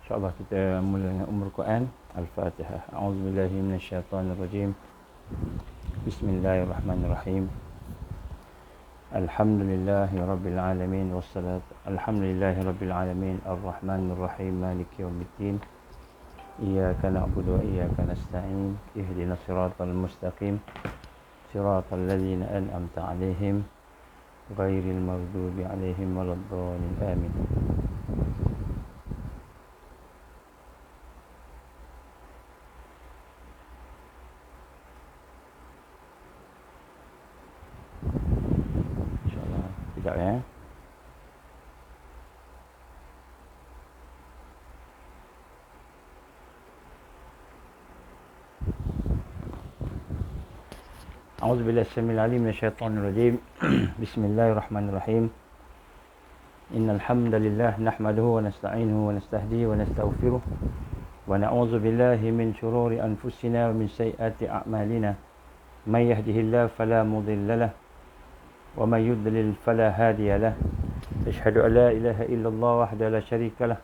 InsyaAllah kita mula dengan Ummul Quran. Al-Fatihah. A'udzubillahi minasyaitonirrajim. Bismillahirrahmanirrahim. Alhamdulillahi rabbil alamin wassalat. Alhamdulillahi rabbil alamin arrahmanir rahim maliki yaumiddin. Iyyaka na'budu wa iyyaka nasta'in. Ihdinas siratal mustaqim. Siratal ladzina an'amta 'alaihim ghairil maghdubi 'alaihim waladdallin. Amin. Sekejap ya. A'udzubillahi samil alim minasyaitonir rajim. Bismillahirrahmanirrahim. Innal hamdalillah nahmaduhu wa nasta'inuhu wa nastahdihi wa nastaghfiruh wa na'udzu billahi min shururi anfusina wa min sayyiati a'malina. May yahdihillahu fala mudilla lahu ومن يضلل فلا هادي له أشهد أن لا إله إلا الله وحده لا شريك له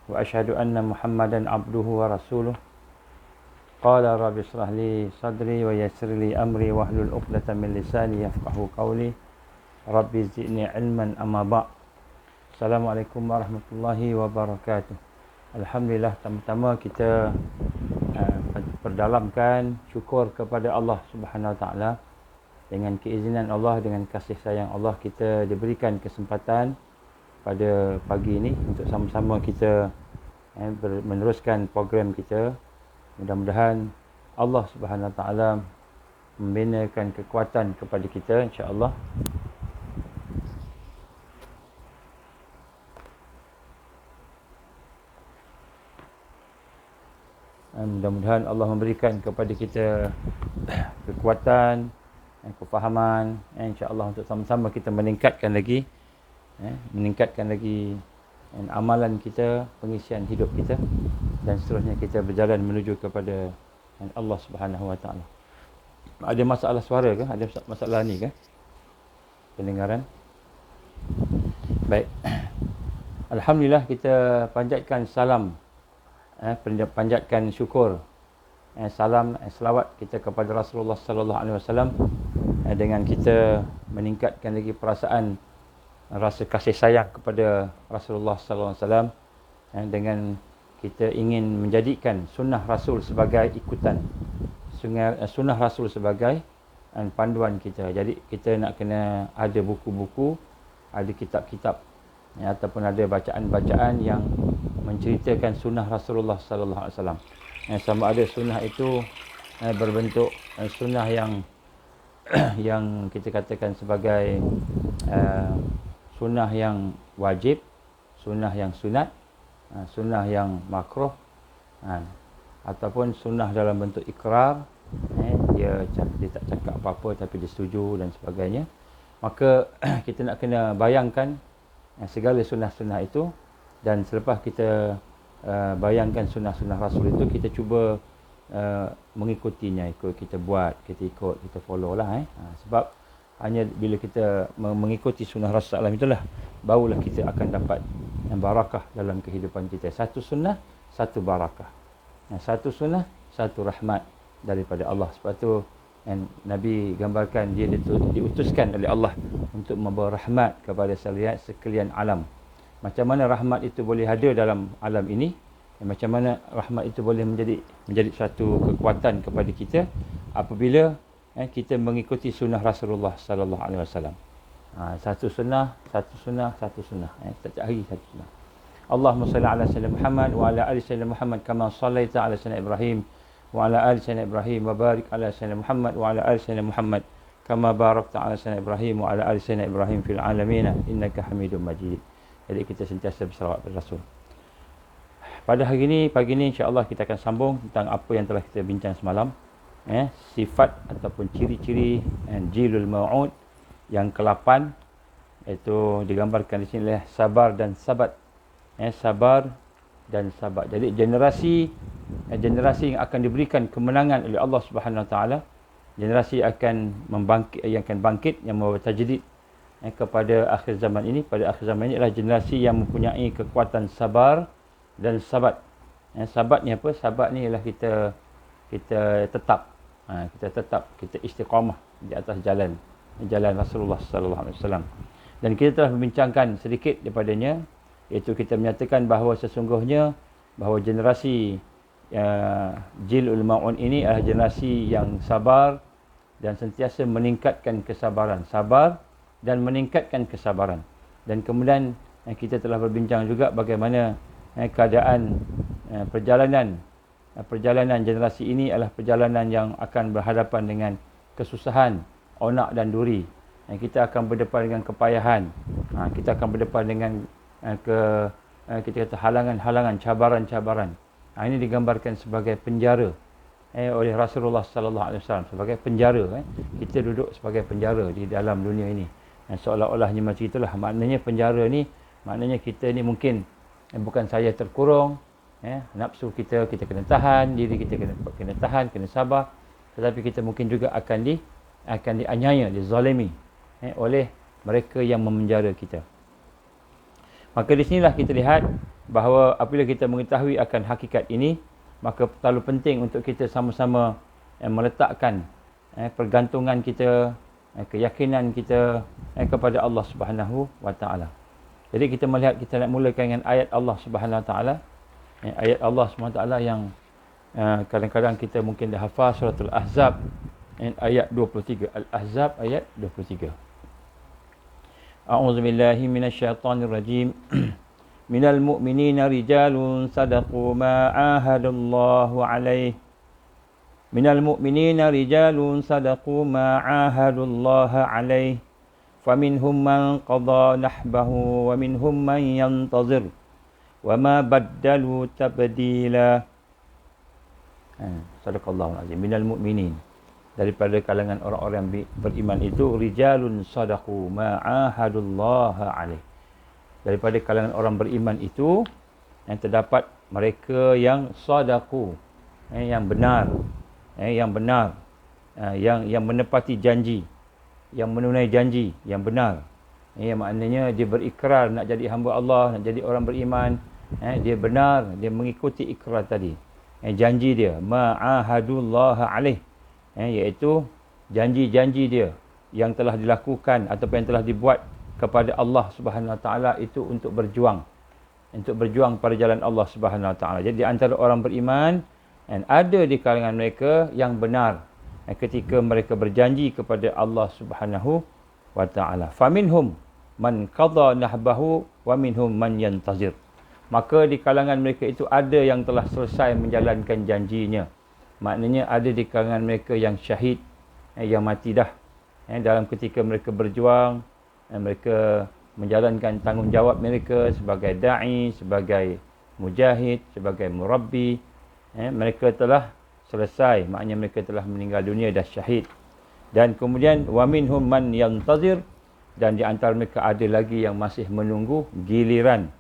وأشهد أن محمدا عبده ورسوله قال رب اشرح لي صدري ويسر لي أمري واحلل عقدة من لساني يفقهوا قولي رب زدني علما أما بعد. Assalamualaikum warahmatullahi wabarakatuh. Alhamdulillah, pertama-tama kita perdalamkan syukur kepada Allah Subhanahu Wa Taala. Dengan keizinan Allah, dengan kasih sayang Allah, kita diberikan kesempatan pada pagi ini untuk sama-sama kita meneruskan program kita. Mudah-mudahan Allah Subhanahu Wa Taala membinakan kekuatan kepada kita, insya-Allah. Mudah-mudahan Allah memberikan kepada kita kekuatan, kefahaman, insya-Allah, untuk sama-sama kita meningkatkan lagi amalan kita, pengisian hidup kita, dan seterusnya kita berjalan menuju kepada Allah Subhanahu Wa Taala. Ada masalah suara ke? Ada masalah ni ke? Pendengaran? Baik. Alhamdulillah, kita panjatkan salam, panjatkan syukur, salam, selawat kita kepada Rasulullah sallallahu alaihi wasallam, dengan kita meningkatkan lagi perasaan rasa kasih sayang kepada Rasulullah sallallahu alaihi wasallam, dengan kita ingin menjadikan sunnah Rasul sebagai ikutan, sunnah Rasul sebagai panduan kita. Jadi kita nak kena ada buku-buku, ada kitab-kitab, ataupun ada bacaan-bacaan yang menceritakan sunnah Rasulullah sallallahu alaihi wasallam. Sama ada sunnah itu berbentuk sunnah yang kita katakan sebagai sunnah yang wajib, sunnah yang sunat, sunnah yang makruh, ataupun sunnah dalam bentuk ikrar, dia tak cakap apa-apa tapi dia setuju dan sebagainya. Maka kita nak kena bayangkan segala sunnah-sunnah itu, dan selepas kita bayangkan sunnah-sunnah Rasul itu, kita cuba mengikutinya, kita buat, kita ikut, kita follow lah. Sebab hanya bila kita mengikuti sunnah Rasul itulah barulah kita akan dapat barakah dalam kehidupan kita. Satu sunnah, satu barakah. Satu sunnah, satu rahmat daripada Allah. Sebab tu Nabi gambarkan dia diutuskan oleh Allah untuk membawa rahmat kepada sekalian alam. Macam mana rahmat itu boleh hadir dalam alam ini, macam mana rahmat itu boleh menjadi satu kekuatan kepada kita apabila kita mengikuti sunnah Rasulullah sallallahu alaihi wasallam. Satu sunnah, satu sunnah, satu sunnah. Setiap hari satu sunnah. Allahumma salli ala sayyidina Muhammad wa ala ali sayyidina Muhammad kama sallaita ala sayyidina Ibrahim wa ala ali sayyidina Ibrahim wa barik ala sayyidina Muhammad wa ala ali sayyidina Muhammad kama barakta ala sayyidina Ibrahim wa ala ali sayyidina Ibrahim fil alamin innaka Hamidum Majid. Jadi kita sentiasa bersalawat kepada Rasul. Pada hari ini, pagi ini, insya-Allah kita akan sambung tentang apa yang telah kita bincang semalam. Sifat ataupun ciri-ciri Jilul Mau'ud yang ke-8, iaitu digambarkan di sini oleh sabar dan sabat. Sabar dan sabat. Jadi generasi yang akan diberikan kemenangan oleh Allah Subhanahu Wa Taala, generasi yang akan bangkit, yang membawa tajdid kepada akhir zaman ini. Pada akhir zaman ini adalah generasi yang mempunyai kekuatan sabar dan sabat. Sabat ni apa? Sabat ni ialah kita tetap. Kita istiqamah di atas jalan Rasulullah sallallahu alaihi wasallam. Dan kita telah membincangkan sedikit daripadanya, iaitu kita menyatakan bahawa sesungguhnya bahawa generasi Jilul Ma'un ini adalah generasi yang sabar dan sentiasa meningkatkan kesabaran. Sabar dan meningkatkan kesabaran. Dan kemudian kita telah berbincang juga bagaimana keadaan perjalanan generasi ini adalah perjalanan yang akan berhadapan dengan kesusahan, onak dan duri. Kita akan berdepan dengan kepayahan. Kita akan berdepan dengan kita kata halangan-halangan, cabaran-cabaran. Ini digambarkan sebagai penjara oleh Rasulullah sallallahu alaihi wasallam, sebagai penjara. Kita duduk sebagai penjara di dalam dunia ini. Seolah-olahnya macam itulah. Maknanya penjara ni, maknanya kita ni mungkin bukan saja terkurung, nafsu kita kena tahan, diri kita kena tahan, kena sabar, tetapi kita mungkin juga akan dianiaya, dizalimi oleh mereka yang memenjara kita. Maka di sinilah kita lihat bahawa apabila kita mengetahui akan hakikat ini, maka terlalu penting untuk kita sama-sama meletakkan pergantungan kita, keyakinan kita kepada Allah Subhanahu wa taala. Jadi kita melihat, kita nak mulakan dengan ayat Allah Subhanahu wa taala. Ayat Allah Subhanahu wa taala yang kadang-kadang kita mungkin dah hafal, suratul Ahzab ayat 23. Al-Ahzab ayat 23. A'udzu billahi minasyaitonir rajim. Minal mu'minina rijalun sadaqu ma 'ahadallahu 'alaihi. Minal mu'minina rijalun sadaqu ma 'ahadallahu 'alaihi. Faminhum man qada nahbahu wa minhum man yantazir. Wa ma baddalu tabdila. Sadaqallahul azim. Minal mu'minin, daripada kalangan orang-orang beriman itu, rijalun sadaqu ma ahadullaha alaih. Daripada kalangan orang beriman itu yang terdapat mereka yang sadaqu, yang benar, yang menepati janji, yang menunai janji yang benar. Maknanya dia berikrar nak jadi hamba Allah, nak jadi orang beriman. Dia benar, dia mengikuti ikrar tadi. Janji dia ma'ahadullaha alaih, iaitu janji-janji dia yang telah dilakukan ataupun yang telah dibuat kepada Allah Subhanahu wa taala itu untuk berjuang pada jalan Allah Subhanahu wa taala. Jadi di antara orang beriman ada di kalangan mereka yang benar ketika mereka berjanji kepada Allah Subhanahu wa taala. Faminhum man qada nahbahu wa minhum man yantazir. Maka di kalangan mereka itu ada yang telah selesai menjalankan janjinya. Maknanya ada di kalangan mereka yang syahid, yang mati dah. Dalam ketika mereka berjuang, mereka menjalankan tanggungjawab mereka sebagai da'i, sebagai mujahid, sebagai murabbi. Mereka telah selesai, maknanya mereka telah meninggal dunia, dah syahid. Dan kemudian wa minhum man yantazir, dan di antara mereka ada lagi yang masih menunggu giliran.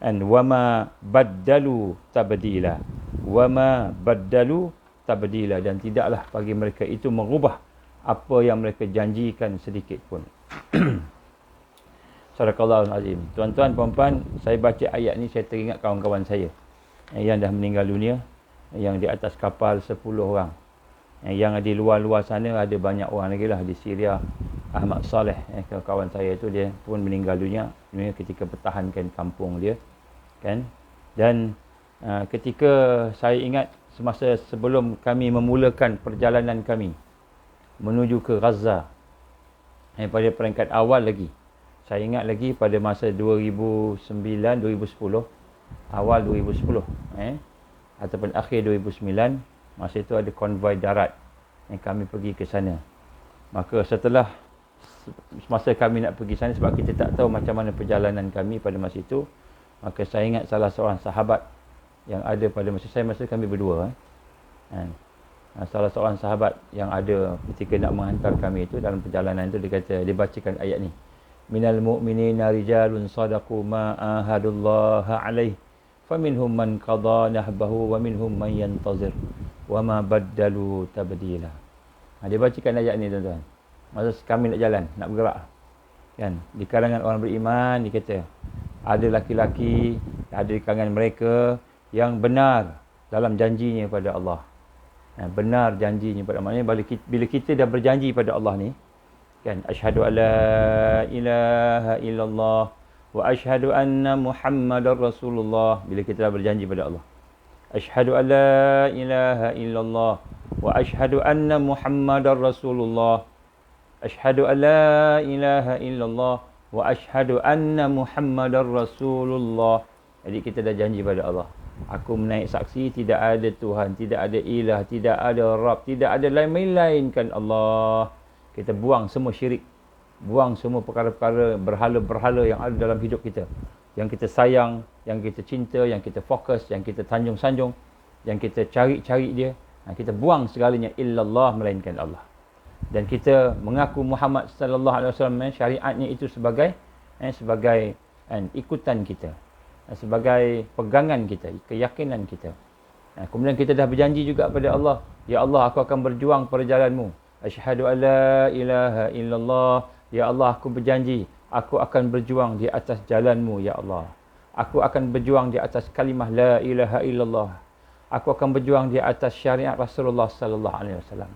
Wama baddalu tabdila. Wama baddalu tabdila, dan tidaklah bagi mereka itu mengubah apa yang mereka janjikan sedikit pun. Sadaqallahul azim. Tuan-tuan, puan-puan, saya baca ayat ni saya teringat kawan-kawan saya yang dah meninggal dunia, yang di atas kapal 10 orang. Yang di luar-luar sana ada banyak orang lagi lah, di Syria. Ahmad Saleh, kawan saya itu, dia pun meninggal dunia ketika pertahankan kampung dia, kan. Dan ketika saya ingat semasa sebelum kami memulakan perjalanan kami menuju ke Gaza, pada peringkat awal lagi, saya ingat lagi pada masa 2009, 2010, awal 2010, ataupun akhir 2009, masa itu ada konvoi darat yang kami pergi ke sana. Maka setelah masa kami nak pergi sana, sebab kita tak tahu macam mana perjalanan kami pada masa itu, maka saya ingat salah seorang sahabat yang ada pada masa kami berdua, salah seorang sahabat yang ada ketika nak menghantar kami itu dalam perjalanan itu, dia bacakan ayat ni, minal mu'minina rijalun sadaqu ma ahadullaha alaih faminhum man qada nahbahu wa minhum man yantazir wa ma baddalu tabdila. Dia bacakan ayat ni, tuan-tuan, masa kami nak jalan, nak bergerak, kan, di kalangan orang beriman, dia kata ada laki-laki, ada di kalangan mereka yang benar dalam janjinya pada Allah. Benar janjinya pada Allah. Maknanya bila kita dah berjanji pada Allah ni, kan, asyhadu alla ilaha illallah wa asyhadu anna Muhammadar Rasulullah. Bila kita dah berjanji pada Allah, asyhadu alla ilaha illallah wa asyhadu anna Muhammadar Rasulullah. Asyhadu alla ilaha illallah wa asyhadu anna Muhammadar Rasulullah. Jadi kita dah janji pada Allah, aku menaik saksi tidak ada Tuhan, tidak ada ilah, tidak ada Rabb, tidak ada lain melainkan Allah. Kita buang semua syirik, buang semua perkara-perkara berhala-berhala yang ada dalam hidup kita, yang kita sayang, yang kita cinta, yang kita fokus, yang kita tanjung-sanjung, yang kita cari-cari dia. Kita buang segalanya, illallah, melainkan Allah. Dan kita mengaku Muhammad sallallahu alaihi wasallam, syariatnya itu sebagai ikutan kita, sebagai pegangan kita, keyakinan kita. Kemudian kita dah berjanji juga pada Allah, ya Allah, aku akan berjuang perjalananmu. Asyhadu alla ilaha illallah, ya Allah, aku berjanji aku akan berjuang di atas jalanmu, ya Allah. Aku akan berjuang di atas kalimah la ilaha illallah. Aku akan berjuang di atas syariat Rasulullah sallallahu alaihi wasallam.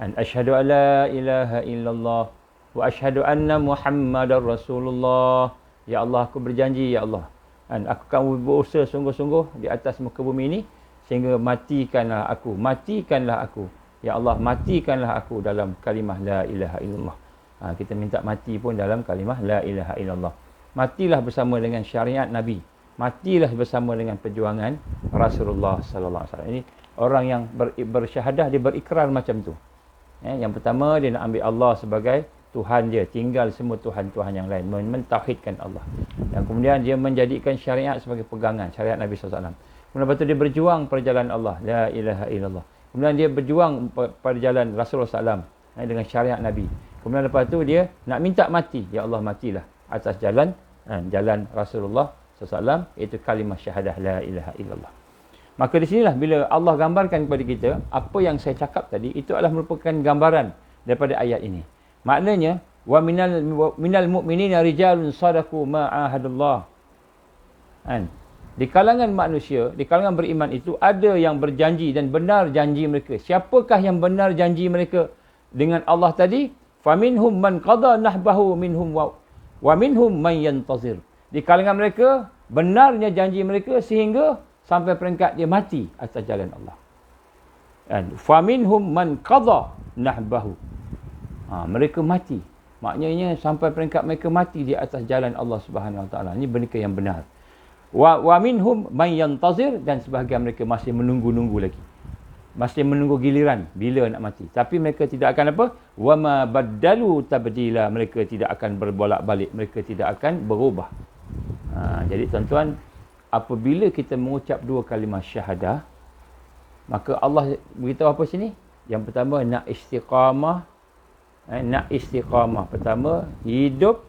Dan asyhadu alla ilaha illallah wa asyhadu anna Muhammadar Rasulullah. Ya Allah, aku berjanji, ya Allah, dan aku akan berusaha sungguh-sungguh di atas muka bumi ini sehingga matikanlah aku. Ya Allah, matikanlah aku dalam kalimah la ilaha illallah. Kita minta mati pun dalam kalimah la ilaha illallah. Matilah bersama dengan syariat Nabi. Matilah bersama dengan perjuangan Rasulullah sallallahu alaihi wasallam. Ini orang yang bersyahadah, dia berikrar macam tu. Yang pertama, dia nak ambil Allah sebagai Tuhan dia, tinggal semua Tuhan-Tuhan yang lain, mentauhidkan Allah. Dan kemudian dia menjadikan syariat sebagai pegangan, syariat Nabi SAW. Kemudian lepas tu dia berjuang perjalanan Allah, la ilaha illallah. Kemudian dia berjuang perjalanan Rasulullah SAW dengan syariat Nabi. Kemudian lepas tu dia nak minta mati, ya Allah, matilah atas jalan Rasulullah SAW, iaitu kalimah syahadah la ilaha illallah. Maka di sinilah bila Allah gambarkan kepada kita apa yang saya cakap tadi, itu adalah merupakan gambaran daripada ayat ini. Maknanya, wa minal mu'minina rijalun sadaqu ma ahadullah. Di kalangan manusia, di kalangan beriman itu ada yang berjanji dan benar janji mereka. Siapakah yang benar janji mereka dengan Allah tadi? Faminhum man qada nahbahu minhum wa minhum man yantazir. Di kalangan mereka benarnya janji mereka sehingga sampai peringkat dia mati atas jalan Allah. Faminhum man qada nahbahu. Mereka mati. Maknanya sampai peringkat mereka mati di atas jalan Allah Subhanahu Wa Taala. Ini mereka yang benar. Wa minhum man yantazir, dan sebahagian mereka masih menunggu-nunggu lagi. Masih menunggu giliran bila nak mati. Tapi mereka tidak akan apa? Wa ma baddalu tabdila. Mereka tidak akan berbolak-balik, mereka tidak akan berubah. Jadi tuan-tuan, apabila kita mengucap dua kalimah syahadah, maka Allah beritahu apa sini? Yang pertama, nak istiqamah. Nak istiqamah. Pertama, hidup.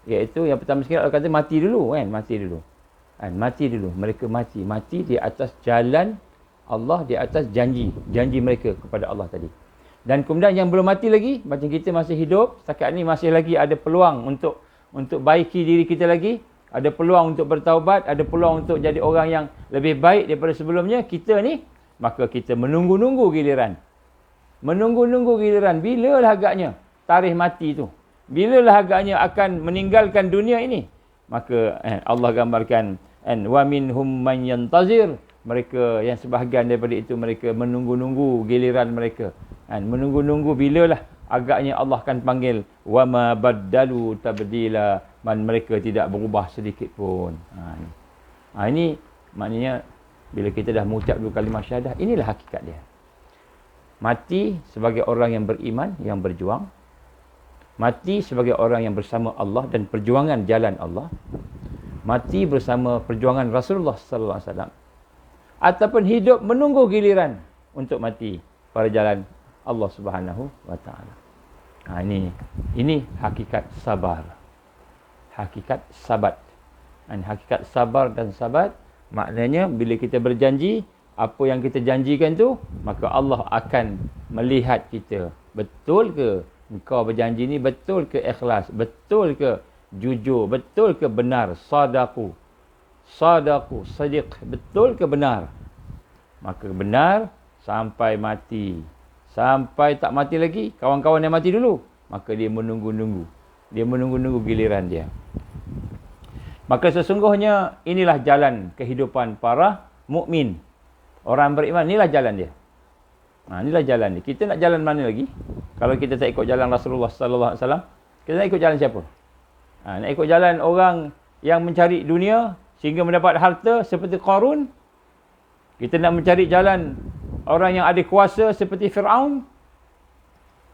Iaitu yang pertama sekali Allah kata mati dulu. Mati dulu. Mereka mati di atas jalan Allah, di atas janji mereka kepada Allah tadi. Dan kemudian yang belum mati lagi, macam kita masih hidup, setakat ni masih lagi ada peluang untuk baiki diri kita lagi, ada peluang untuk bertaubat, ada peluang untuk jadi orang yang lebih baik daripada sebelumnya, kita ni, maka kita menunggu-nunggu giliran. Bilalah agaknya tarikh mati tu? Bilalah agaknya akan meninggalkan dunia ini? Maka Allah gambarkan, wa minhum man yantazir. Mereka yang sebahagian daripada itu, mereka menunggu-nunggu giliran mereka. Menunggu-nunggu bilalah agaknya Allah akan panggil. Wa ma baddalu tabdila. Mereka tidak berubah sedikit pun. Ini maknanya bila kita dah mengucap dua kalimah syahadah, inilah hakikat dia. Mati sebagai orang yang beriman, yang berjuang. Mati sebagai orang yang bersama Allah dan perjuangan jalan Allah. Mati bersama perjuangan Rasulullah sallallahu alaihi wasallam. Ataupun hidup menunggu giliran untuk mati pada jalan Allah Subhanahu Wa Taala. Ini hakikat sabar. Hakikat sabat. Hakikat sabar dan sabat maknanya bila kita berjanji, apa yang kita janjikan tu, maka Allah akan melihat kita. Betul ke engkau berjanji ni? Betul ke ikhlas? Betul ke jujur, betul ke benar, sadaku, sadiq, betul ke benar. Maka benar sampai mati. Sampai tak mati lagi, kawan-kawan yang mati dulu. Maka dia menunggu-nunggu. Dia menunggu-nunggu giliran dia. Maka sesungguhnya inilah jalan kehidupan para mukmin. Orang beriman, inilah jalan dia. Inilah jalan dia. Kita nak jalan mana lagi? Kalau kita tak ikut jalan Rasulullah sallallahu alaihi wasallam, kita nak ikut jalan siapa? Nak ikut jalan orang yang mencari dunia sehingga mendapat harta seperti Qarun. Kita nak mencari jalan orang yang ada kuasa seperti Fir'aun.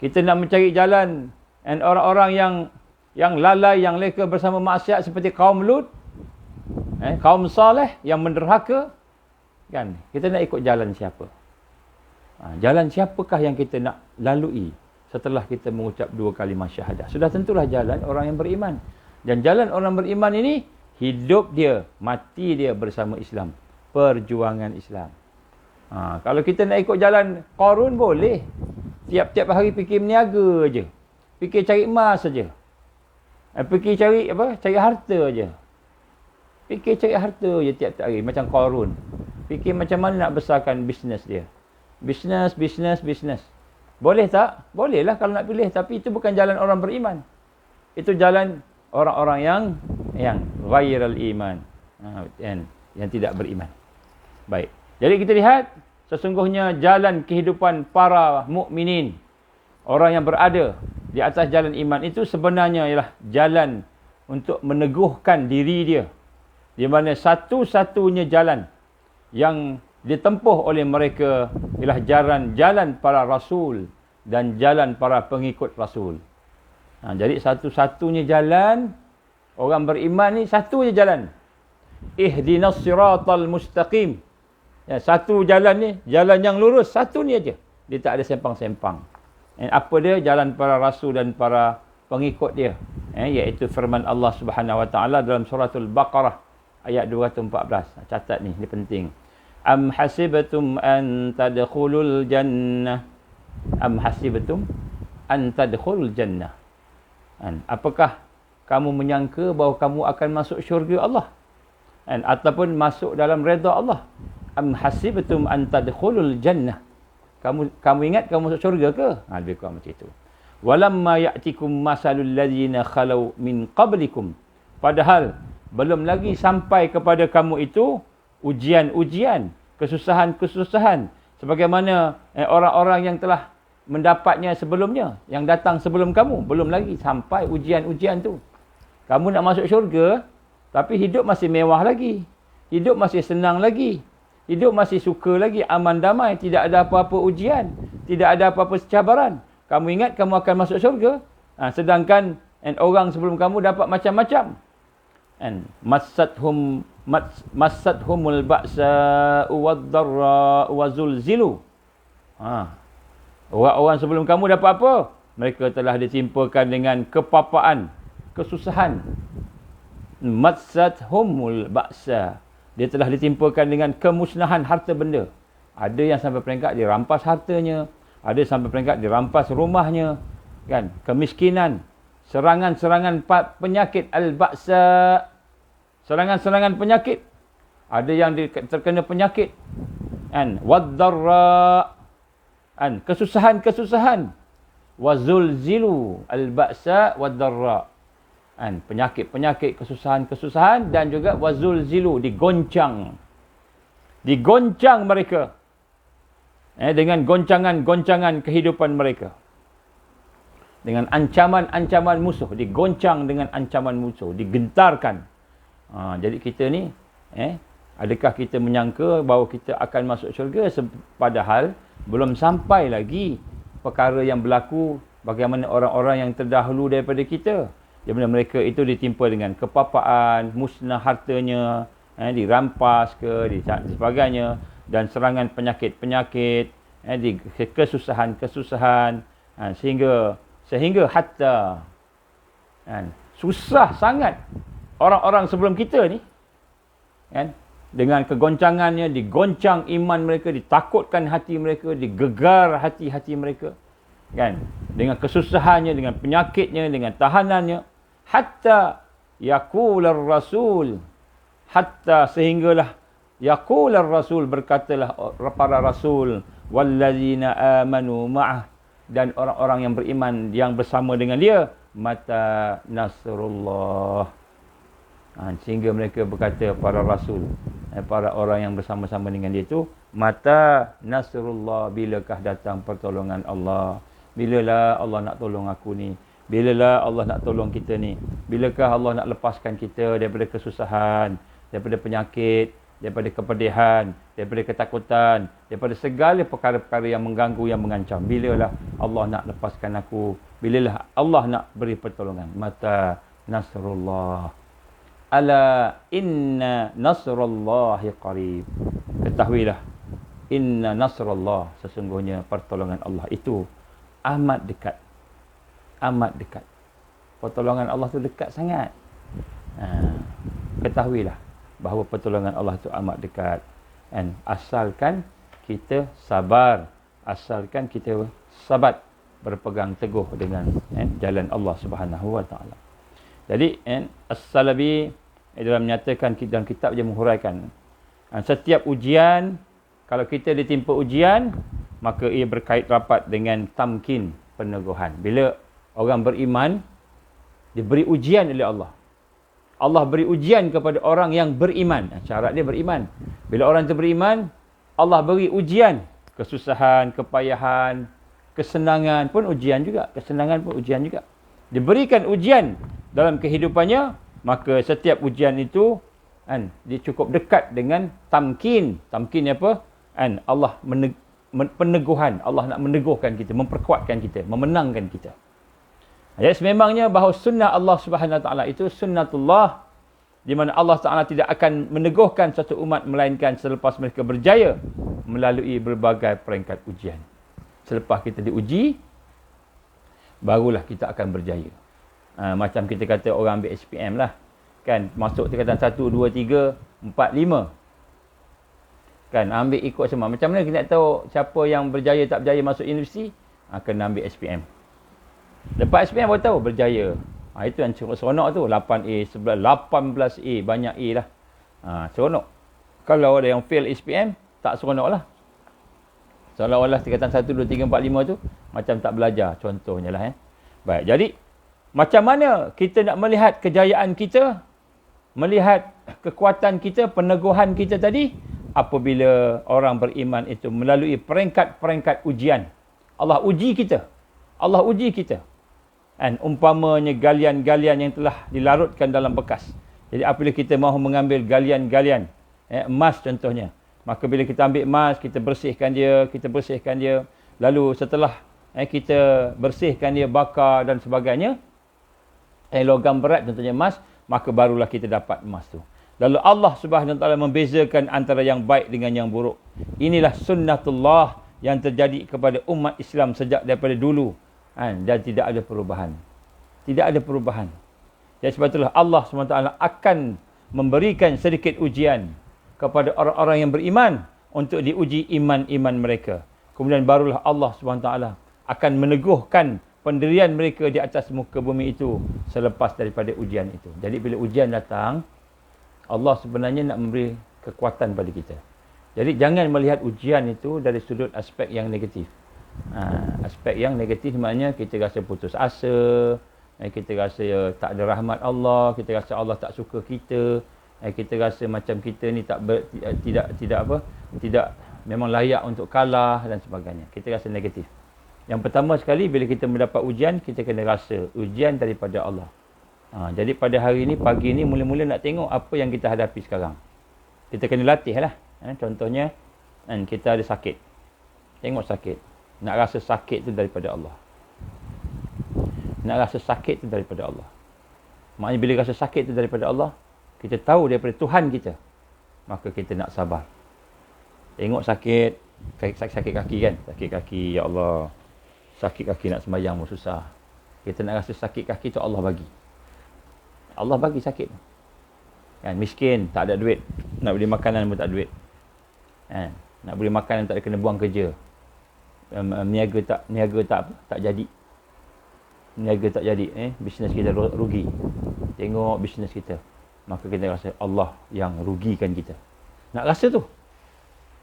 Kita nak mencari jalan dan orang-orang yang lalai, yang leka bersama maksiat seperti kaum Lut, kaum Saleh yang menderhaka. Kan? Kita nak ikut jalan siapa? Jalan siapakah yang kita nak lalui setelah kita mengucap 2 kalimah syahadah? Sudah tentulah jalan orang yang beriman. Dan jalan orang beriman ini, hidup dia, mati dia bersama Islam. Perjuangan Islam. Kalau kita nak ikut jalan Qarun boleh. Tiap-tiap hari fikir meniaga je. Fikir cari emas saja. Fikir cari cari harta je. Fikir cari harta je tiap-tiap hari macam Qarun. Fikir macam mana nak besarkan bisnes dia. Bisnes. Boleh tak? Bolehlah kalau nak pilih, tapi itu bukan jalan orang beriman. Itu jalan orang-orang yang ghairal iman. Yang tidak beriman. Baik. Jadi kita lihat sesungguhnya jalan kehidupan para mukminin, orang yang berada di atas jalan iman itu sebenarnya ialah jalan untuk meneguhkan diri dia. Di mana satu-satunya jalan yang ditempuh oleh mereka ialah jalan para rasul dan jalan para pengikut rasul. Jadi satu-satunya jalan orang beriman ni, satu je jalan. Ihdinas siratal mustaqim. Satu jalan ni, jalan yang lurus, satu ni aja. Dia tak ada sempang-sempang. Apa dia? Jalan para rasul dan para pengikut dia. Iaitu firman Allah Subhanahu Wa Taala dalam suratul Baqarah ayat 214. Catat ni, ini penting. Am hasibatum an tadkhulul jannah. Am hasibatum an tadkhulul jannah. Apakah kamu menyangka bahawa kamu akan masuk syurga Allah? Ataupun masuk dalam redha Allah? Am hasibatum an tadkhulul jannah. Kamu ingat kamu masuk syurga ke? Lebih kurang macam itu. Walamma ya'tikum masalul ladzina khalau min qablikum. Padahal belum lagi sampai kepada kamu itu ujian-ujian, kesusahan-kesusahan sebagaimana orang-orang yang telah mendapatnya sebelumnya, yang datang sebelum kamu. Belum lagi sampai ujian-ujian tu. Kamu nak masuk syurga, tapi hidup masih mewah lagi. Hidup masih senang lagi. Hidup masih suka lagi, aman damai, tidak ada apa-apa ujian, tidak ada apa-apa cabaran. Kamu ingat kamu akan masuk syurga, sedangkan orang sebelum kamu dapat macam-macam. Massathumul ba'sa wad-dharra wa zulzilu. Orang-orang sebelum kamu dapat apa? Mereka telah ditimpakan dengan kepapaan, kesusahan. Massathumul ba'sa. Dia telah ditimpakan dengan kemusnahan harta benda. Ada yang sampai peringkat dirampas hartanya, ada sampai peringkat dirampas rumahnya, kan? Kemiskinan, serangan-serangan penyakit al-ba'sa, serangan-serangan penyakit. Ada yang terkena penyakit, kan? Wad-dharra, kan? Kesusahan-kesusahan. Wazulzilu al-ba'sa wad-dharra. Penyakit-penyakit, kesusahan-kesusahan, dan juga wazulzilu, digoncang. Digoncang mereka. Dengan goncangan-goncangan kehidupan mereka. Dengan ancaman-ancaman musuh. Digoncang dengan ancaman musuh. Digentarkan. Jadi kita ni, adakah kita menyangka bahawa kita akan masuk syurga, padahal belum sampai lagi perkara yang berlaku bagaimana orang-orang yang terdahulu daripada kita. Di mana mereka itu ditimpa dengan kepapaan, musnah hartanya, dirampas ke, sebagainya, dan serangan penyakit-penyakit, kesusahan-kesusahan, sehingga hatta susah sangat orang-orang sebelum kita ni, dengan kegoncangannya, digoncang iman mereka, ditakutkan hati mereka, digegar hati-hati mereka, dengan kesusahannya, dengan penyakitnya, dengan tahanannya. Hatta yaqular rasul, hatta sehinggalah yaqular rasul, berkatalah para rasul, wallazina amanu ma'ah, dan orang-orang yang beriman yang bersama dengan dia, mata nasrullah. Sehingga mereka berkata, para rasul, para orang yang bersama-sama dengan dia itu, mata nasrullah, bilakah datang pertolongan Allah? Bilalah Allah nak tolong aku ni? Bilalah Allah nak tolong kita ni? Bilakah Allah nak lepaskan kita daripada kesusahan, daripada penyakit, daripada kepedihan, daripada ketakutan, daripada segala perkara-perkara yang mengganggu, yang mengancam? Bilalah Allah nak lepaskan aku? Bilalah Allah nak beri pertolongan? Mata nasrullah. Ala inna nasrallahi qarib. Ketahuilah, inna nasrallah, sesungguhnya pertolongan Allah itu amat dekat. Amat dekat. Pertolongan Allah itu dekat sangat. Ketahuilah bahawa pertolongan Allah itu amat dekat. And asalkan kita sabar, asalkan kita sabat, berpegang teguh dengan jalan Allah Subhanahu wa taala. Jadi As-Salabi dalam menyatakan dalam kitab dia menghuraikan, setiap ujian, kalau kita ditimpa ujian, maka ia berkait rapat dengan tamkin, peneguhan. Bila orang beriman diberi ujian oleh Allah, Allah beri ujian kepada orang yang beriman. Syarat dia beriman. Bila orang itu beriman, Allah beri ujian, kesusahan, kepayahan, kesenangan pun ujian juga, kesenangan pun ujian juga. Diberikan ujian dalam kehidupannya, maka setiap ujian itu dia cukup dekat dengan tamkin. Tamkin apa? Allah peneguhan. Allah nak meneguhkan kita, memperkuatkan kita, memenangkan kita. Jadi sememangnya bahawa sunnah Allah Subhanahu Wa Taala itu sunnatullah, di mana Allah Taala tidak akan meneguhkan satu umat melainkan selepas mereka berjaya melalui berbagai peringkat ujian. Selepas kita diuji, barulah kita akan berjaya. Macam kita kata orang ambil SPM lah, kan, masuk tingkatan 1, 2, 3, 4, 5, kan, ambil ikut semua. Macam mana kita nak tahu siapa yang berjaya tak berjaya masuk universiti? Kena ambil SPM. Lepas SPM baru tahu berjaya. Itu yang seronok tu, 8A, 11, 18A, banyak A lah. Seronok. Kalau ada yang fail SPM, tak seronok lah. Seolah-olah tingkatan 1, 2, 3, 4, 5 tu macam tak belajar, contohnya lah. Baik, jadi macam mana kita nak melihat kejayaan kita, melihat kekuatan kita, peneguhan kita tadi, apabila orang beriman itu melalui peringkat-peringkat ujian. Allah uji kita. Allah uji kita. Dan umpamanya galian-galian yang telah dilarutkan dalam bekas. Jadi apabila kita mahu mengambil galian-galian, emas contohnya, maka bila kita ambil emas, kita bersihkan dia, lalu setelah kita bersihkan dia, bakar dan sebagainya, logam berat contohnya emas, maka barulah kita dapat emas tu. Lalu Allah Subhanahu Wa Taala membezakan antara yang baik dengan yang buruk. Inilah sunnatullah yang terjadi kepada umat Islam sejak daripada dulu, dan tidak ada perubahan. Tidak ada perubahan. Jadi sebab itulah Allah Subhanahu Wa Taala akan memberikan sedikit ujian kepada orang-orang yang beriman untuk diuji iman-iman mereka. Kemudian barulah Allah Subhanahu Wa Taala akan meneguhkan pendirian mereka di atas muka bumi itu selepas daripada ujian itu. Jadi bila ujian datang, Allah sebenarnya nak memberi kekuatan pada kita. Jadi jangan melihat ujian itu dari sudut aspek yang negatif. Aspek yang negatif maknanya kita rasa putus asa, kita rasa tak ada rahmat Allah, kita rasa Allah tak suka kita, kita rasa macam kita ni tidak memang layak untuk kalah dan sebagainya. Kita rasa negatif. Yang pertama sekali, bila kita mendapat ujian, kita kena rasa ujian daripada Allah. Jadi pada hari ini, pagi ini, mula-mula nak tengok apa yang kita hadapi sekarang. Kita kena latih lah. Contohnya, kita ada sakit. Tengok sakit. Nak rasa sakit tu daripada Allah. Nak rasa sakit tu daripada Allah. Maknanya bila rasa sakit tu daripada Allah, kita tahu daripada Tuhan kita, maka kita nak sabar. Tengok sakit kaki kan. Sakit kaki, ya Allah. Sakit kaki nak sembahyang pun susah. Kita nak rasa sakit kaki tu Allah bagi. Allah bagi sakit. Kan, miskin, tak ada duit. Nak beli makanan pun tak ada duit. Kan, nak beli makanan tak ada, kena buang kerja. Niaga tak jadi. niaga tak jadi, bisnes kita rugi. Tengok bisnes kita, maka kita rasa Allah yang rugikan kita. Nak rasa tu.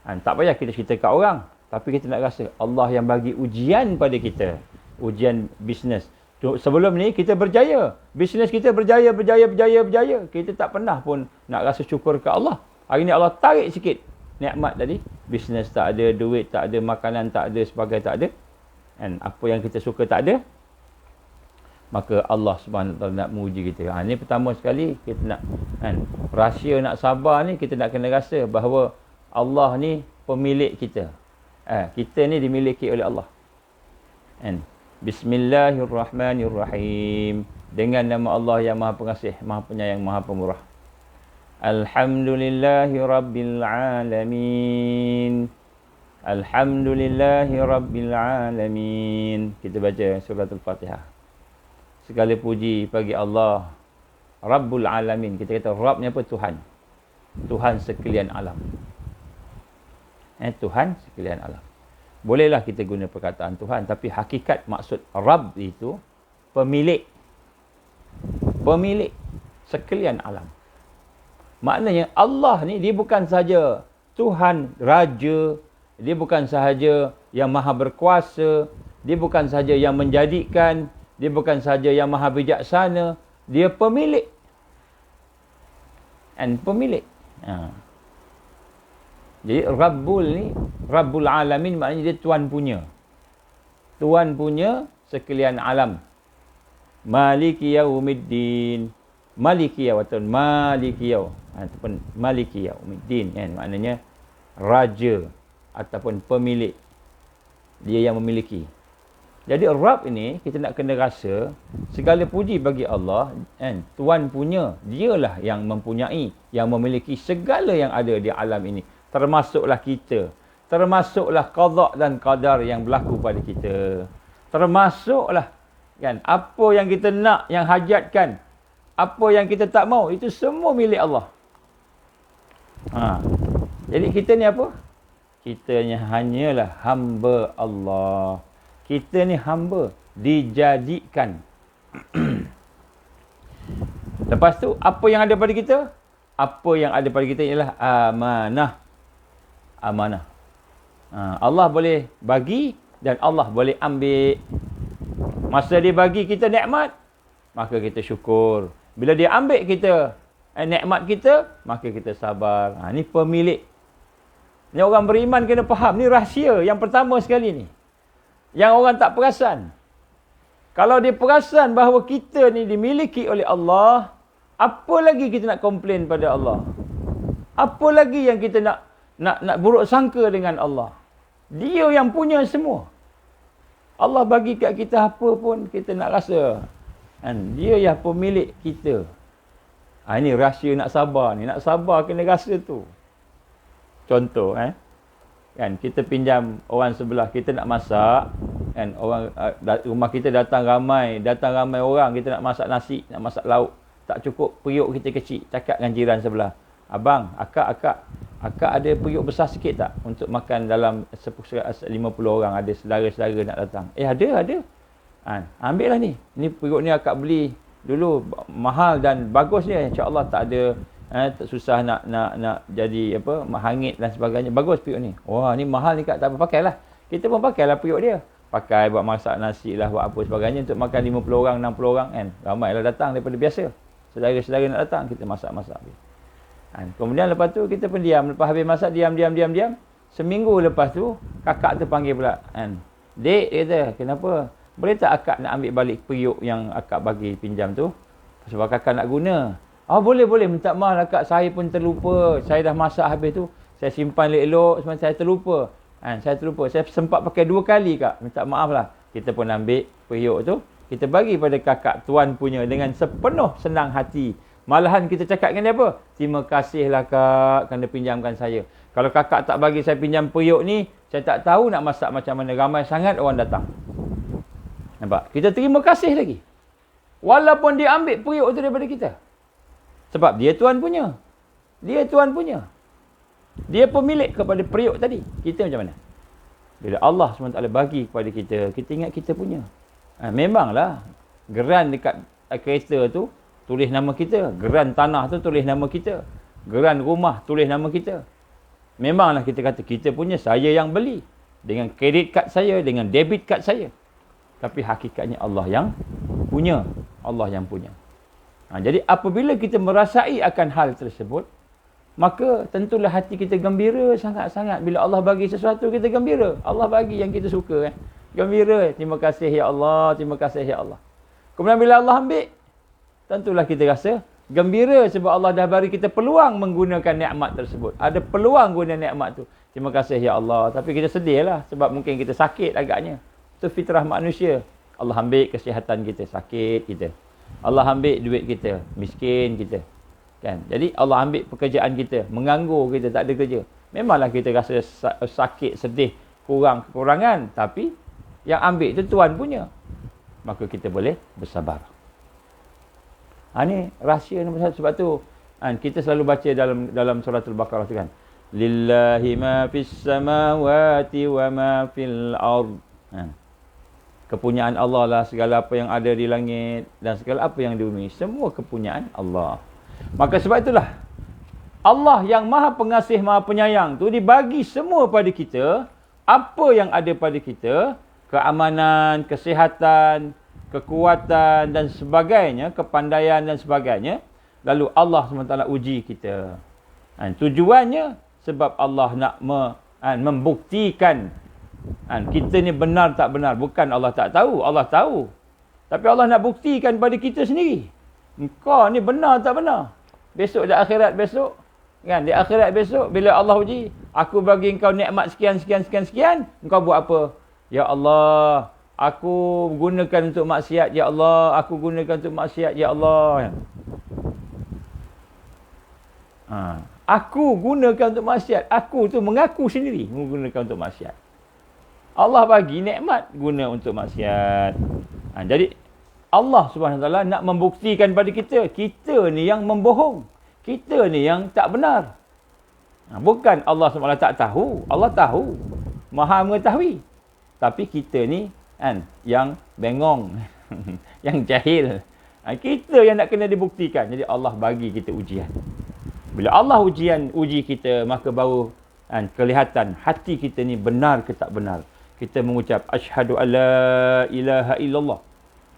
Tak payah kita cerita kat orang, tapi kita nak rasa Allah yang bagi ujian pada kita. Ujian bisnes. Sebelum ni kita berjaya. Bisnes kita berjaya. Kita tak pernah pun nak rasa syukur ke Allah. Hari ni Allah tarik sikit nikmat tadi. Bisnes tak ada, duit tak ada, makanan tak ada, sebagainya tak ada. Apa yang kita suka tak ada. Maka Allah Subhanahu Wa Taala nak menguji kita. Ini pertama sekali kita nak rahsia nak sabar ni, kita nak kena rasa bahawa Allah ni pemilik kita. Kita ni dimiliki oleh Allah. Bismillahirrahmanirrahim. Dengan nama Allah yang Maha Pengasih, Maha Penyayang, Maha Pemurah. Alhamdulillahi Rabbil Alamin. Alhamdulillahi Rabbil Alamin. Kita baca surah Al-Fatihah. Segala puji bagi Allah Rabbul Alamin. Kita kata Rabb ni apa? Tuhan. Tuhan sekalian alam. Tuhan sekalian alam. Bolehlah kita guna perkataan Tuhan, tapi hakikat maksud Rabb itu pemilik. Pemilik sekalian alam. Maknanya Allah ni dia bukan sahaja Tuhan, Raja. Dia bukan sahaja yang maha berkuasa. Dia bukan sahaja yang menjadikan. Dia bukan sahaja yang maha bijaksana. Dia pemilik. Pemilik. Jadi Rabbul ni, Rabbul Alamin maknanya dia Tuan punya. Tuan punya sekalian alam. Maliki Yaumiddin. Maliki Yaumiddin. Maliki Yaumiddin. Ataupun Maliki Yaumiddin. Maknanya Raja ataupun pemilik. Dia yang memiliki. Jadi Rabb ini kita nak kena rasa segala puji bagi Allah, Tuan punya, dialah yang mempunyai, yang memiliki segala yang ada di alam ini, termasuklah kita, termasuklah qada dan qadar yang berlaku pada kita, termasuklah apa yang kita nak, yang hajatkan, apa yang kita tak mau, itu semua milik Allah. Jadi kita ni apa? Kita ni hanyalah hamba Allah. Kita ni hamba dijadikan. Lepas tu apa yang ada pada kita? Apa yang ada pada kita ialah amanah. Amanah. Allah boleh bagi dan Allah boleh ambil. Masa dia bagi kita nikmat, maka kita syukur. Bila dia ambil kita nikmat kita, maka kita sabar. Ni pemilik. Ni orang beriman kena faham. Ni rahsia yang pertama sekali ni. Yang orang tak perasan. Kalau dia perasan bahawa kita ni dimiliki oleh Allah, apa lagi kita nak komplain pada Allah? Apa lagi yang kita nak buruk sangka dengan Allah? Dia yang punya semua. Allah bagi kat kita apa pun kita nak rasa. Dia yang pemilik kita. Ini rahsia nak sabar ni. Nak sabar kena rasa tu. Contoh, kita pinjam orang sebelah, kita nak masak, orang rumah kita datang ramai orang, kita nak masak nasi, nak masak lauk, tak cukup, periuk kita kecil, cakap dengan jiran sebelah, abang, akak ada periuk besar sikit tak untuk makan dalam 50 orang, ada saudara-saudara nak datang. Ada. Ambil lah ni periuk ni akak beli dulu, mahal dan bagus ni, insya-Allah tak ada tak susah nak jadi apa, hangit dan sebagainya. Bagus periuk ni. Wah, ni mahal ni Kak, tak apa, pakailah. Kita pun pakailah periuk dia. Pakai buat masak nasi lah, buat apa sebagainya untuk makan 50 orang, 60 orang kan. Ramailah datang daripada biasa. Saudara-saudara nak datang, kita masak-masak. Kemudian lepas tu kita pun diam. Lepas habis masak, diam. Seminggu lepas tu, kakak tu panggil pula. Dek, dia kata, kenapa? Boleh tak akak nak ambil balik periuk yang akak bagi pinjam tu? Sebab kakak nak guna. Boleh. Minta maaf lah Kak, saya pun terlupa. Saya dah masak habis tu, saya simpan elok-elok, sebab saya terlupa. Saya sempat pakai 2 kali Kak. Minta maaf lah. Kita pun ambil periuk tu, kita bagi pada kakak tuan punya dengan sepenuh senang hati. Malahan kita cakap dengan dia apa? Terima kasihlah Kak kerana pinjamkan saya. Kalau kakak tak bagi saya pinjam periuk ni, saya tak tahu nak masak macam mana. Ramai sangat orang datang. Nampak? Kita terima kasih lagi. Walaupun dia ambil periuk tu daripada kita. Sebab dia tuan punya. Dia pemilik kepada periuk tadi. Kita macam mana? Bila Allah SWT bagi kepada kita, kita ingat kita punya. Memanglah Geran dekat kereta tu tulis nama kita. Geran tanah tu tulis nama kita. Geran rumah tulis nama kita. Memanglah kita kata kita punya, saya yang beli. Dengan kredit kad saya, dengan debit kad saya. Tapi hakikatnya Allah yang punya. Allah yang punya. Jadi apabila kita merasai akan hal tersebut, maka tentulah hati kita gembira sangat-sangat. Bila Allah bagi sesuatu, kita gembira. Allah bagi yang kita suka. Gembira. Terima kasih ya Allah. Terima kasih ya Allah. Kemudian bila Allah ambil, tentulah kita rasa gembira sebab Allah dah bagi kita peluang menggunakan nikmat tersebut. Ada peluang guna nikmat tu. Terima kasih ya Allah. Tapi kita sedih lah sebab mungkin kita sakit agaknya. Itu fitrah manusia. Allah ambil kesihatan kita, sakit kita. Allah ambil duit kita, miskin kita. Kan? Jadi Allah ambil pekerjaan kita, menganggur kita, tak ada kerja. Memanglah kita rasa sakit, sedih, kurang kekurangan. Tapi yang ambil itu Tuhan punya. Maka kita boleh bersabar. Ini rahsia nombor satu. Sebab tu kita selalu baca dalam surah Al-Baqarah tu kan. Lillahi ma fis samawati wa ma fil ard. Kepunyaan Allah lah segala apa yang ada di langit dan segala apa yang di bumi. Semua kepunyaan Allah. Maka sebab itulah Allah yang maha pengasih, maha penyayang tu dibagi semua pada kita. Apa yang ada pada kita, keamanan, kesihatan, kekuatan dan sebagainya, kepandaian dan sebagainya. Lalu Allah SWT uji kita. Tujuannya sebab Allah nak membuktikan kita ni benar tak benar. Bukan Allah tak tahu, Allah tahu. Tapi Allah nak buktikan pada kita sendiri. Engkau ni benar tak benar. Besok di akhirat besok, kan? Di akhirat besok bila Allah uji, aku bagi engkau nikmat sekian, engkau buat apa? Ya Allah, aku gunakan untuk maksiat, ya Allah. Aku gunakan untuk maksiat, ya Allah. Aku gunakan untuk maksiat. Aku tu mengaku sendiri menggunakan untuk maksiat. Allah bagi nikmat guna untuk maksiat. Jadi Allah Subhanahu Wa Taala nak membuktikan pada kita, kita ni yang membohong. Kita ni yang tak benar. Bukan Allah SWT tak tahu. Allah tahu. Maha mengetahui. Tapi kita ni yang bengong. Yang jahil. Kita yang nak kena dibuktikan. Jadi Allah bagi kita ujian. Bila Allah uji kita, maka baru kelihatan hati kita ni benar ke tak benar. Kita mengucap asyhadu alla ilaha illallah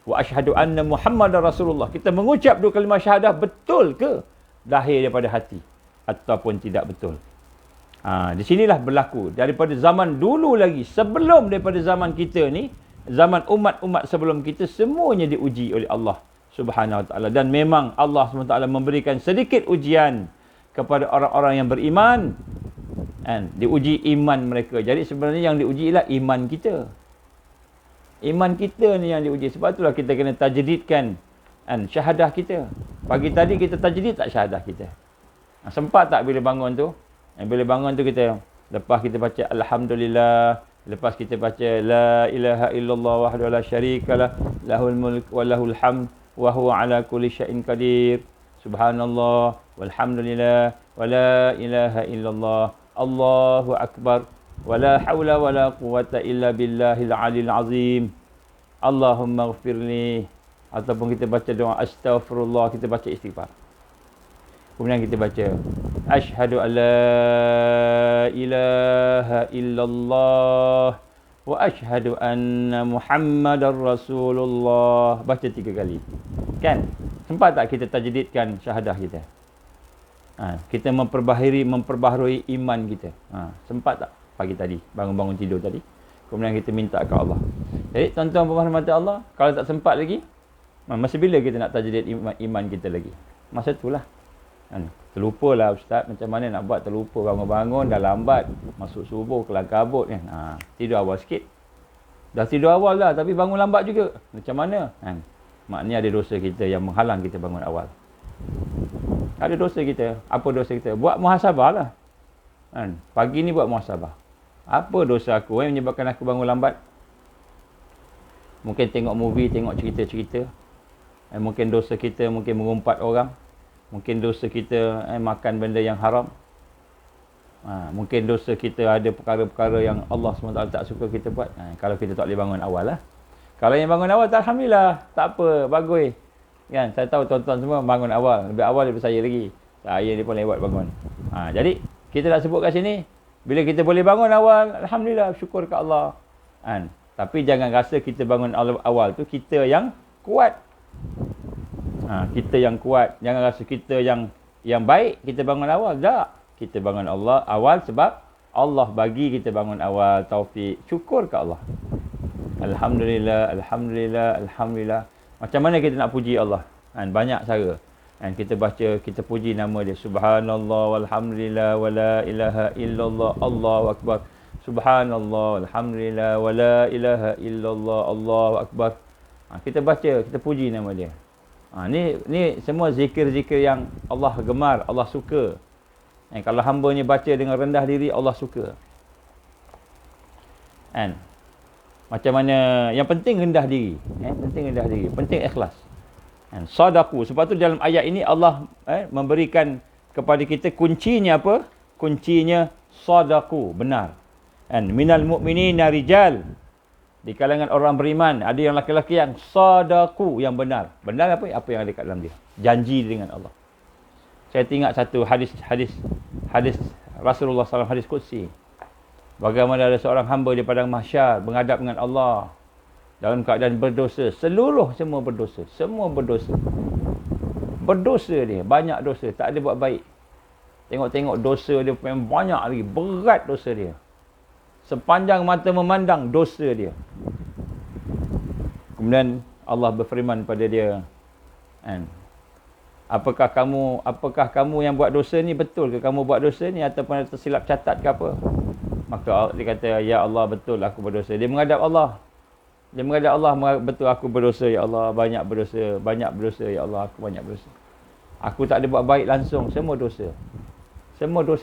wa asyhadu anna Muhammadar Rasulullah. Kita mengucap dua kalimah syahadah, betul ke lahir daripada hati ataupun tidak betul. Di sinilah berlaku daripada zaman dulu lagi, sebelum daripada zaman kita ni, zaman umat-umat sebelum kita, semuanya diuji oleh Allah Subhanahu Wa Taala. Dan memang Allah Subhanahu Wa Taala memberikan sedikit ujian kepada orang-orang yang beriman. Diuji iman mereka. Jadi sebenarnya yang diuji ialah iman kita. Iman kita ni yang diuji. Sebab itulah kita kena tajdidkan syahadah kita. Pagi tadi kita tajdid tak syahadah kita? Sempat tak bila bangun tu? Bila bangun tu kita, lepas kita baca Alhamdulillah, lepas kita baca La ilaha illallah wahdahu la syarikalah, lahul mulk wa lahul hamd wa huwa ala kulli syai'in qadir. Subhanallah walhamdulillah wa la ilaha illallah. Allahu Akbar. Wa la hawla wa la quwata illa billahil alil azim. Allahumma ghafirli. Ataupun kita baca doa astaghfirullah, kita baca istighfar. Kemudian kita baca asyhadu an la ilaha illallah wa asyhadu anna Muhammadar Rasulullah. Baca 3 kali. Kan? Sempat tak kita tajdidkan syahadah kita? Kita memperbaharui iman kita. Sempat tak pagi tadi, bangun-bangun tidur tadi? Kemudian kita minta ke Allah. Jadi tuan-tuan pemerhati Allah, kalau tak sempat lagi, masa bila kita nak tajdid iman kita lagi? Masa itulah. Terlupalah ustaz, macam mana nak buat terlupa, bangun-bangun dah lambat, masuk subuh kelam kabut kan. Tidur awal sikit. Dah tidur awal dah tapi bangun lambat juga. Macam mana? Maknanya ada dosa kita yang menghalang kita bangun awal. Ada dosa kita. Apa dosa kita? Buat muhasabah lah. Pagi ni buat muhasabah. Apa dosa aku yang menyebabkan aku bangun lambat? Mungkin tengok movie, tengok cerita-cerita. Mungkin dosa kita mungkin mengumpat orang. Mungkin dosa kita makan benda yang haram. Mungkin dosa kita ada perkara-perkara yang Allah SWT tak suka kita buat. Kalau kita tak boleh bangun awal lah. Kalau yang bangun awal, alhamdulillah, tak apa, bagus. Kan, saya tahu tuan-tuan semua bangun awal, lebih awal daripada saya lagi. Saya ni pun lewat bangun. Jadi kita dah sebut kat sini, bila kita boleh bangun awal, alhamdulillah, syukur ke Allah. Kan? Tapi jangan rasa kita bangun awal tu kita yang kuat. Kita yang kuat. Jangan rasa kita yang baik, kita bangun awal. Tak. Kita bangun awal sebab Allah bagi kita bangun awal, taufik. Syukur ke Allah. Alhamdulillah, alhamdulillah, alhamdulillah. Macam mana kita nak puji Allah? Banyak cara. Kita baca, kita puji nama dia. Subhanallah, walhamdulillah, wala ilaha illallah, Allahu akbar. Subhanallah, alhamdulillah, wala ilaha illallah, Allahu akbar. Kita baca, kita puji nama dia. Ni semua zikir-zikir yang Allah gemar, Allah suka. Kalau hamba ni baca dengan rendah diri, Allah suka. Macam mana, yang penting rendah diri. Penting rendah diri, penting ikhlas. Sadaku. Sebab tu dalam ayat ini Allah memberikan kepada kita kuncinya apa? Kuncinya sadaku, benar. Minal mu'minina rijal. Di kalangan orang beriman, ada yang laki-laki yang sadaku, yang benar. Benar apa? Apa yang ada kat dalam dia. Janji dengan Allah. Saya tengok satu hadis Rasulullah SAW, hadis Qudsi. Bagaimana ada seorang hamba di padang mahsyar menghadap dengan Allah dalam keadaan berdosa. Semua berdosa. Semua berdosa. Berdosa dia. Banyak dosa. Tak ada buat baik. Tengok-tengok dosa dia memang banyak lagi. Berat dosa dia. Sepanjang mata memandang dosa dia. Kemudian Allah berfirman pada dia. Apakah kamu yang buat dosa ni? Betul ke kamu buat dosa ni? Ataupun tersilap catat ke apa? Maka dia kata, ya Allah, betul aku berdosa. Dia menghadap Allah. Betul aku berdosa, ya Allah. Banyak berdosa, ya Allah. Aku banyak berdosa. Aku tak ada buat baik langsung. Semua dosa.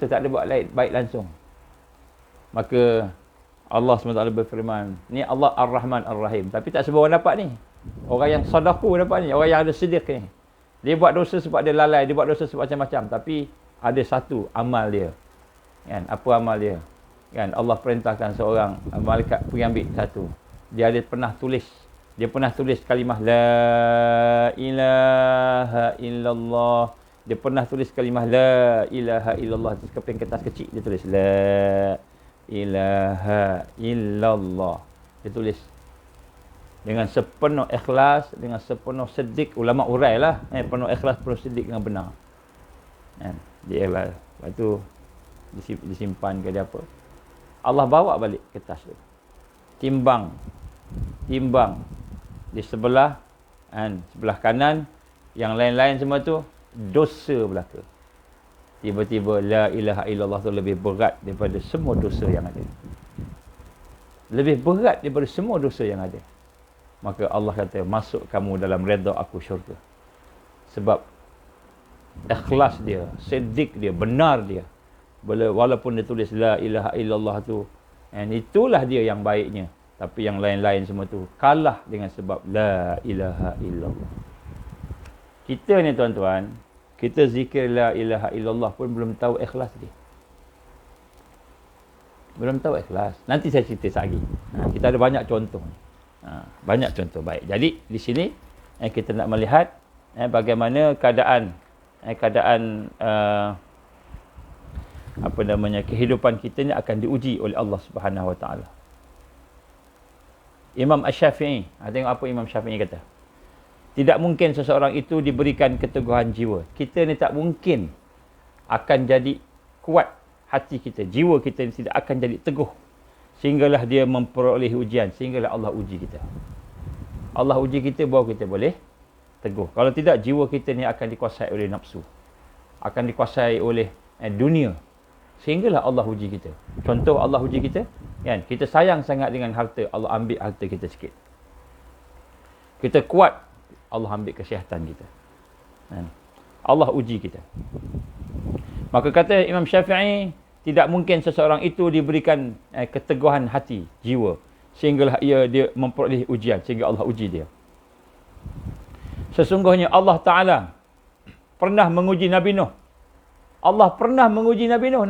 Tak ada buat baik langsung. Maka Allah SWT berfirman, ni Allah Ar-Rahman Ar-Rahim. Tapi tak semua orang dapat ni. Orang yang sadaku dapat ni. Orang yang ada siddiq ni. Dia buat dosa sebab dia lalai. Dia buat dosa sebab macam-macam. Tapi ada satu amal dia. Apa amal dia? Allah perintahkan seorang malaikat pergi ambil satu. Dia pernah tulis kalimah la ilaha illallah. Dia pernah tulis kalimah la ilaha illallah. Sekeping kertas kecil dia tulis la ilaha illallah. Dia tulis dengan sepenuh ikhlas, dengan sepenuh sedik. Ulama urailah, penuh ikhlas, penuh sedik dengan benar. Dia ikhlas. Lepas tu disimpan ke dia apa? Allah bawa balik kertas tu. Timbang di sebelah kanan, yang lain-lain semua tu dosa belaka. Tiba-tiba la ilaha illallah tu lebih berat daripada semua dosa yang ada. Lebih berat daripada semua dosa yang ada. Maka Allah kata, masuk kamu dalam redha aku syurga. Sebab ikhlas dia, sedik dia, benar dia. Walaupun dia tulis la ilaha illallah tu, itulah dia yang baiknya. Tapi yang lain-lain semua tu kalah dengan sebab la ilaha illallah. Kita ni tuan-tuan, kita zikir la ilaha illallah pun belum tahu ikhlas dia. Belum tahu ikhlas. Nanti saya cerita lagi. Kita ada banyak contoh. Banyak contoh baik. Jadi di sini kita nak melihat bagaimana keadaan kehidupan kita ni akan diuji oleh Allah Subhanahu Wa Taala. Imam Asy-Syafi'i, tengok apa Imam Syafi'i kata. Tidak mungkin seseorang itu diberikan keteguhan jiwa. Kita ni tak mungkin akan jadi kuat hati kita. Jiwa kita ni tidak akan jadi teguh. Sehinggalah dia memperoleh ujian. Sehinggalah Allah uji kita. Allah uji kita baru kita boleh teguh. Kalau tidak, jiwa kita ni akan dikuasai oleh nafsu. Akan dikuasai oleh dunia. Sehinggalah Allah uji kita. Contoh Allah uji kita, kita sayang sangat dengan harta, Allah ambil harta kita sikit. Kita kuat, Allah ambil kesihatan kita. Allah uji kita. Maka kata Imam Syafi'i, tidak mungkin seseorang itu diberikan keteguhan hati, jiwa, sehinggalah dia memperoleh ujian, sehingga Allah uji dia. Sesungguhnya Allah Ta'ala pernah menguji Nabi Nuh. Allah pernah menguji Nabi Nuh.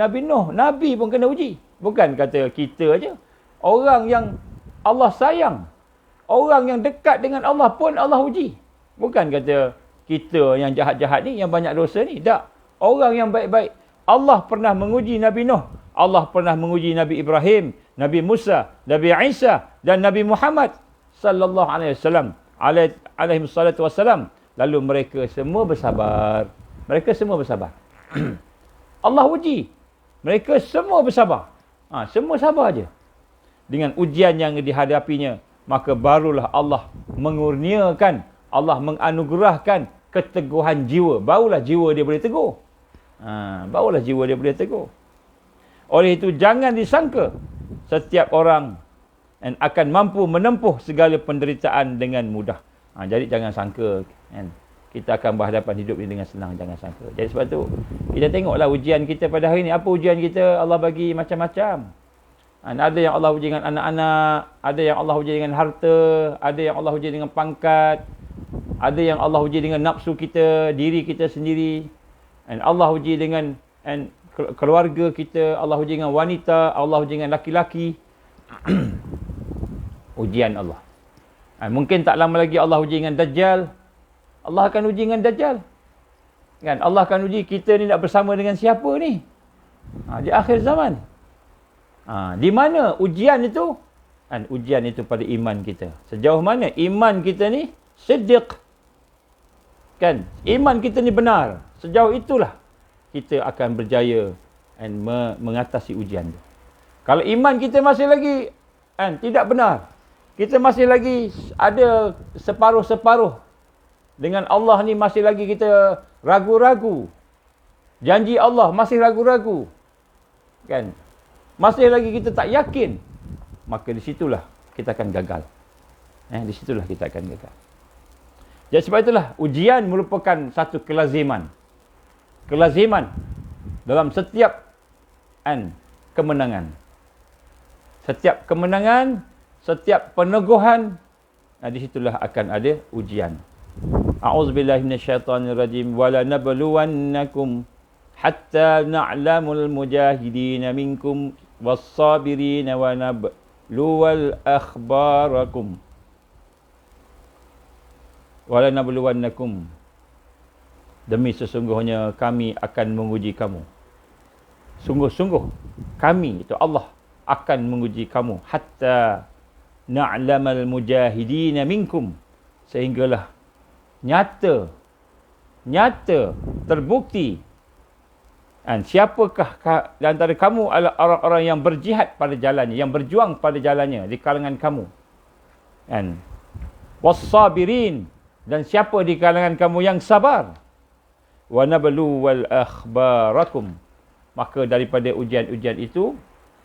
Nabi pun kena uji. Bukan kata kita aja. Orang yang Allah sayang, Orang yang dekat dengan Allah pun Allah uji. Bukan kata kita yang jahat-jahat ni, yang banyak dosa ni. Tak. Orang yang baik-baik. Allah pernah menguji Nabi Nuh. Allah pernah menguji Nabi Ibrahim, Nabi Musa, Nabi Isa dan Nabi Muhammad sallallahu alaihi wasallam. Alaihi salatu wassalam. Lalu mereka semua bersabar. Mereka semua bersabar. Allah uji. Mereka semua bersabar. Semua sabar je. Dengan ujian yang dihadapinya, maka barulah Allah mengurniakan, Allah menganugerahkan keteguhan jiwa. Barulah jiwa dia boleh teguh. Barulah jiwa dia boleh teguh. Oleh itu, jangan disangka setiap orang akan mampu menempuh segala penderitaan dengan mudah. Jadi jangan sangka kita akan berhadapan hidup ini dengan senang. Jangan sangka. Jadi sebab tu, kita tengoklah ujian kita pada hari ini. Apa ujian kita? Allah bagi macam-macam. Ada yang Allah uji dengan anak-anak, ada yang Allah uji dengan harta, ada yang Allah uji dengan pangkat, ada yang Allah uji dengan nafsu kita, diri kita sendiri. Allah uji dengan keluarga kita, Allah uji dengan wanita, Allah uji dengan laki-laki. Ujian Allah. Mungkin tak lama lagi Allah uji dengan Dajjal. Allah akan uji dengan Dajjal. Kan? Allah akan uji kita ni nak bersama dengan siapa ni? Di akhir zaman. Di mana ujian itu? Ujian itu pada iman kita. Sejauh mana iman kita ni siddiq. Kan? Iman kita ni benar. Sejauh itulah kita akan berjaya mengatasi ujian itu. Kalau iman kita masih lagi tidak benar, kita masih lagi ada separuh-separuh dengan Allah ni, masih lagi kita ragu-ragu. Janji Allah masih ragu-ragu. Kan? Masih lagi kita tak yakin. Maka di situlah kita akan gagal. Di situlah kita akan gagal. Jadi sebab itulah ujian merupakan satu kelaziman. Kelaziman dalam setiap kemenangan. Setiap kemenangan, setiap peneguhan, di situlah akan ada ujian. A'udzubillahi minasyaitonirrajim. Wala nabluwannakum hatta na'lamul mujahidin minkum was-sabirin wa nabluwal akhbarakum. Wala nabluwannakum. Demi sesungguhnya kami akan menguji kamu. Sungguh-sungguh kami, itu Allah, akan menguji kamu. Hatta na'lamal mujahidin minkum. Sehinggalah nyata terbukti siapakah di antara kamu adalah orang-orang yang berjihad pada jalannya, yang berjuang pada jalannya di kalangan kamu. Was-sabirin, dan siapa di kalangan kamu yang sabar. Wa nablu wal akhbarakum. Maka daripada ujian-ujian itu,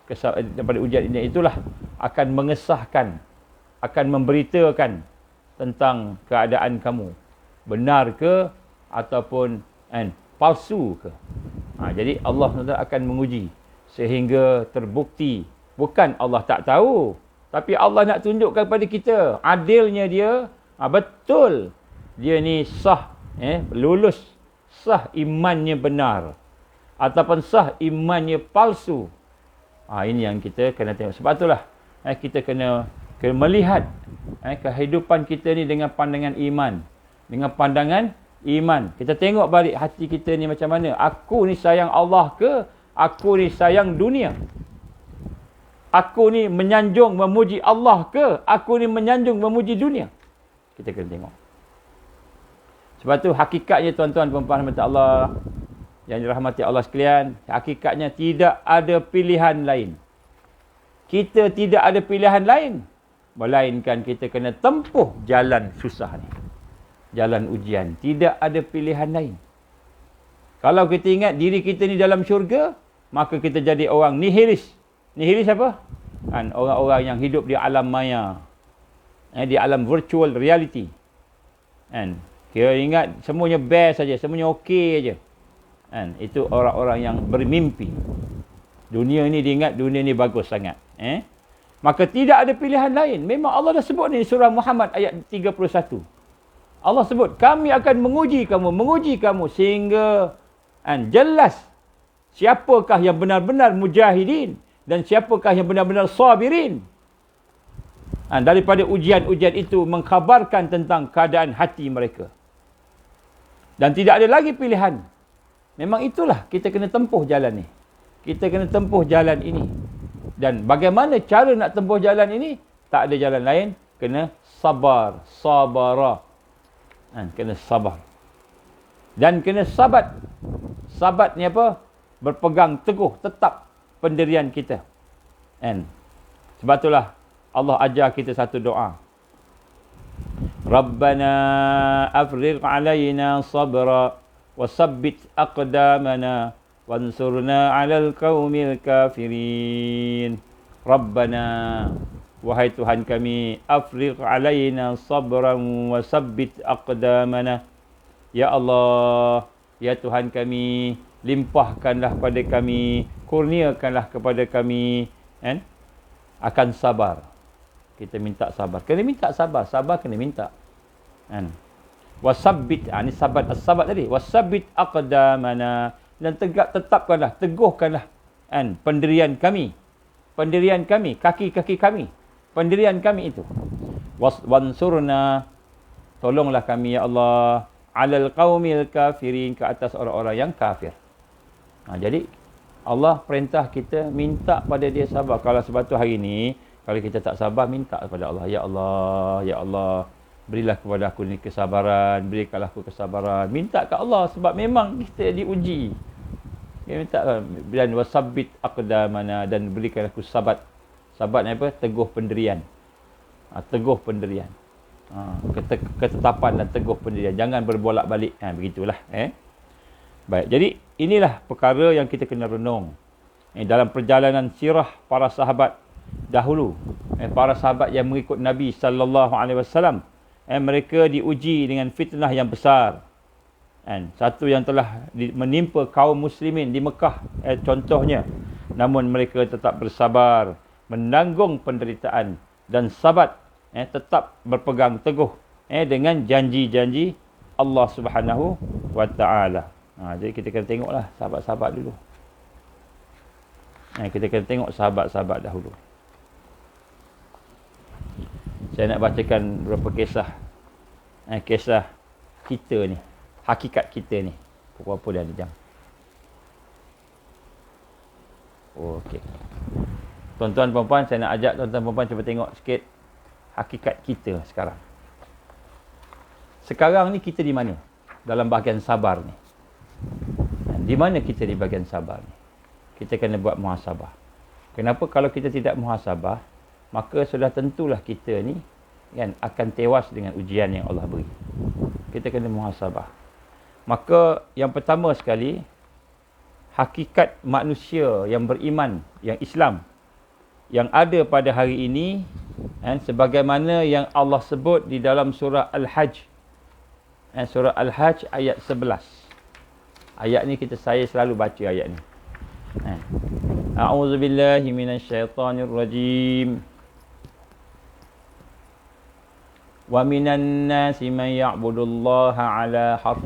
daripada ujian ini itulah akan mengesahkan, akan memberitakan tentang keadaan kamu, benar ke ataupun palsu ke. Jadi Allah SWT akan menguji sehingga terbukti. Bukan Allah tak tahu, tapi Allah nak tunjukkan kepada kita adilnya dia. Betul dia ni sah, lulus, sah imannya benar, ataupun sah imannya palsu. Ini yang kita kena tengok. Sebab itulah kita kena melihat kehidupan kita ni dengan pandangan iman. Dengan pandangan iman. Kita tengok balik hati kita ni macam mana. Aku ni sayang Allah ke? Aku ni sayang dunia? Aku ni menyanjung memuji Allah ke? Aku ni menyanjung memuji dunia? Kita kena tengok. Sebab tu hakikatnya tuan-tuan puan-puan rahmat Allah yang dirahmati Allah sekalian, hakikatnya tidak ada pilihan lain. Kita tidak ada pilihan lain, melainkan kita kena tempuh jalan susah ni. Jalan ujian. Tidak ada pilihan lain. Kalau kita ingat diri kita ni dalam syurga, maka kita jadi orang nihilis. Nihilis apa? Orang-orang yang hidup di alam maya. Di alam virtual reality. Kira ingat semuanya best saja, semuanya okey aja. Itu orang-orang yang bermimpi. Dunia ni diingat dunia ni bagus sangat. Maka tidak ada pilihan lain. Memang Allah dah sebut ni surah Muhammad ayat 31. Allah sebut, kami akan menguji kamu sehingga jelas siapakah yang benar-benar mujahidin dan siapakah yang benar-benar sabirin. Daripada ujian-ujian itu mengkhabarkan tentang keadaan hati mereka. Dan tidak ada lagi pilihan. Memang itulah kita kena tempuh jalan ni. Kita kena tempuh jalan ini. Dan bagaimana cara nak tempuh jalan ini? Tak ada jalan lain. Kena sabar. Sabara. Kena sabar. Dan kena sabat. Sabat ni apa? Berpegang teguh, tetap pendirian kita. Sebab itulah Allah ajar kita satu doa. Rabbana afrigh alaina sabra wasabbit aqdamana wansurna 'alal qaumil kafirin. Rabbana, wahai Tuhan kami, afrigh alaina sabran wasabbit aqdamana. Ya Allah, ya Tuhan kami, limpahkanlah pada kami, kurniakanlah kepada kami akan sabar. Kita minta sabar. Kena minta sabar. Sabar kena minta. Wasabbit, ni sabat as-sabat tadi. Wasabbit aqdamana, dan tetapkanlah, teguhkanlah pendirian kami. Pendirian kami, kaki-kaki kami. Pendirian kami itu. Wansurna, tolonglah kami ya Allah, 'alal qaumil kafirin, ke atas orang-orang yang kafir. Jadi Allah perintah kita minta pada dia sabar. Kalau sebab tu hari ni, kalau kita tak sabar, minta kepada Allah. Ya Allah, ya Allah, berilah kepada aku ni kesabaran, berikanlah aku kesabaran. Minta ke Allah sebab memang kita diuji. Dia minta, dan wasabbit aqdamana, dan berikan aku sabat. Sabat ni apa? Teguh pendirian. Teguh pendirian. Ketetapan dan teguh pendirian. Jangan berbolak-balik. Begitulah. Baik, jadi inilah perkara yang kita kena renung. Dalam perjalanan sirah para sahabat dahulu, para sahabat yang mengikut Nabi sallallahu alaihi wasallam, mereka diuji dengan fitnah yang besar. Satu yang telah menimpa kaum muslimin di Mekah, contohnya. Namun mereka tetap bersabar, menanggung penderitaan dan sabat, tetap berpegang teguh dengan janji-janji Allah Subhanahu wa taala. Jadi kita kena tengoklah sahabat-sahabat dulu. Kita kena tengok sahabat-sahabat dahulu. Saya nak bacakan beberapa kisah. Kisah kita ni. Hakikat kita ni. Berapa dah jam? Okey. Tuan-tuan puan-puan, saya nak ajak tuan-tuan puan-puan cuba tengok sikit hakikat kita sekarang. Sekarang ni kita di mana? Dalam bahagian sabar ni. Di mana kita di bahagian sabar ni? Kita kena buat muhasabah. Kenapa? Kalau kita tidak muhasabah, maka sudah tentulah kita ni akan tewas dengan ujian yang Allah beri. Kita kena muhasabah. Maka yang pertama sekali, hakikat manusia yang beriman, yang Islam, yang ada pada hari ini, sebagaimana yang Allah sebut di dalam surah Al-Hajj. Surah Al-Hajj ayat 11. Ayat ni saya selalu baca ayat ni. A'udzubillahi minasyaitonirrajim. Wa minan nasi man ya'budullaha 'ala harf.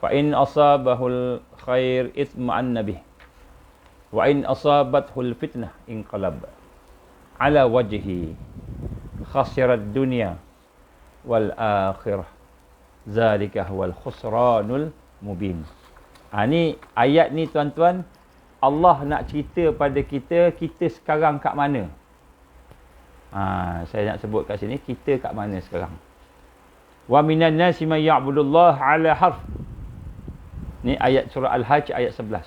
Fa in asabahul khair itma'anna bih. Wa in asabathul fitnah inqalab 'ala wajhi khasirat dunya wal akhirah. Zalika huwal khusranul mubin. Ni ayat ni tuan-tuan, Allah nak cerita pada kita, kita sekarang kat mana? Saya nak sebut kat sini, kita kat mana sekarang? Wa minan nasi man ya'budullah 'ala harf. Ni ayat surah Al-Hajj ayat 11.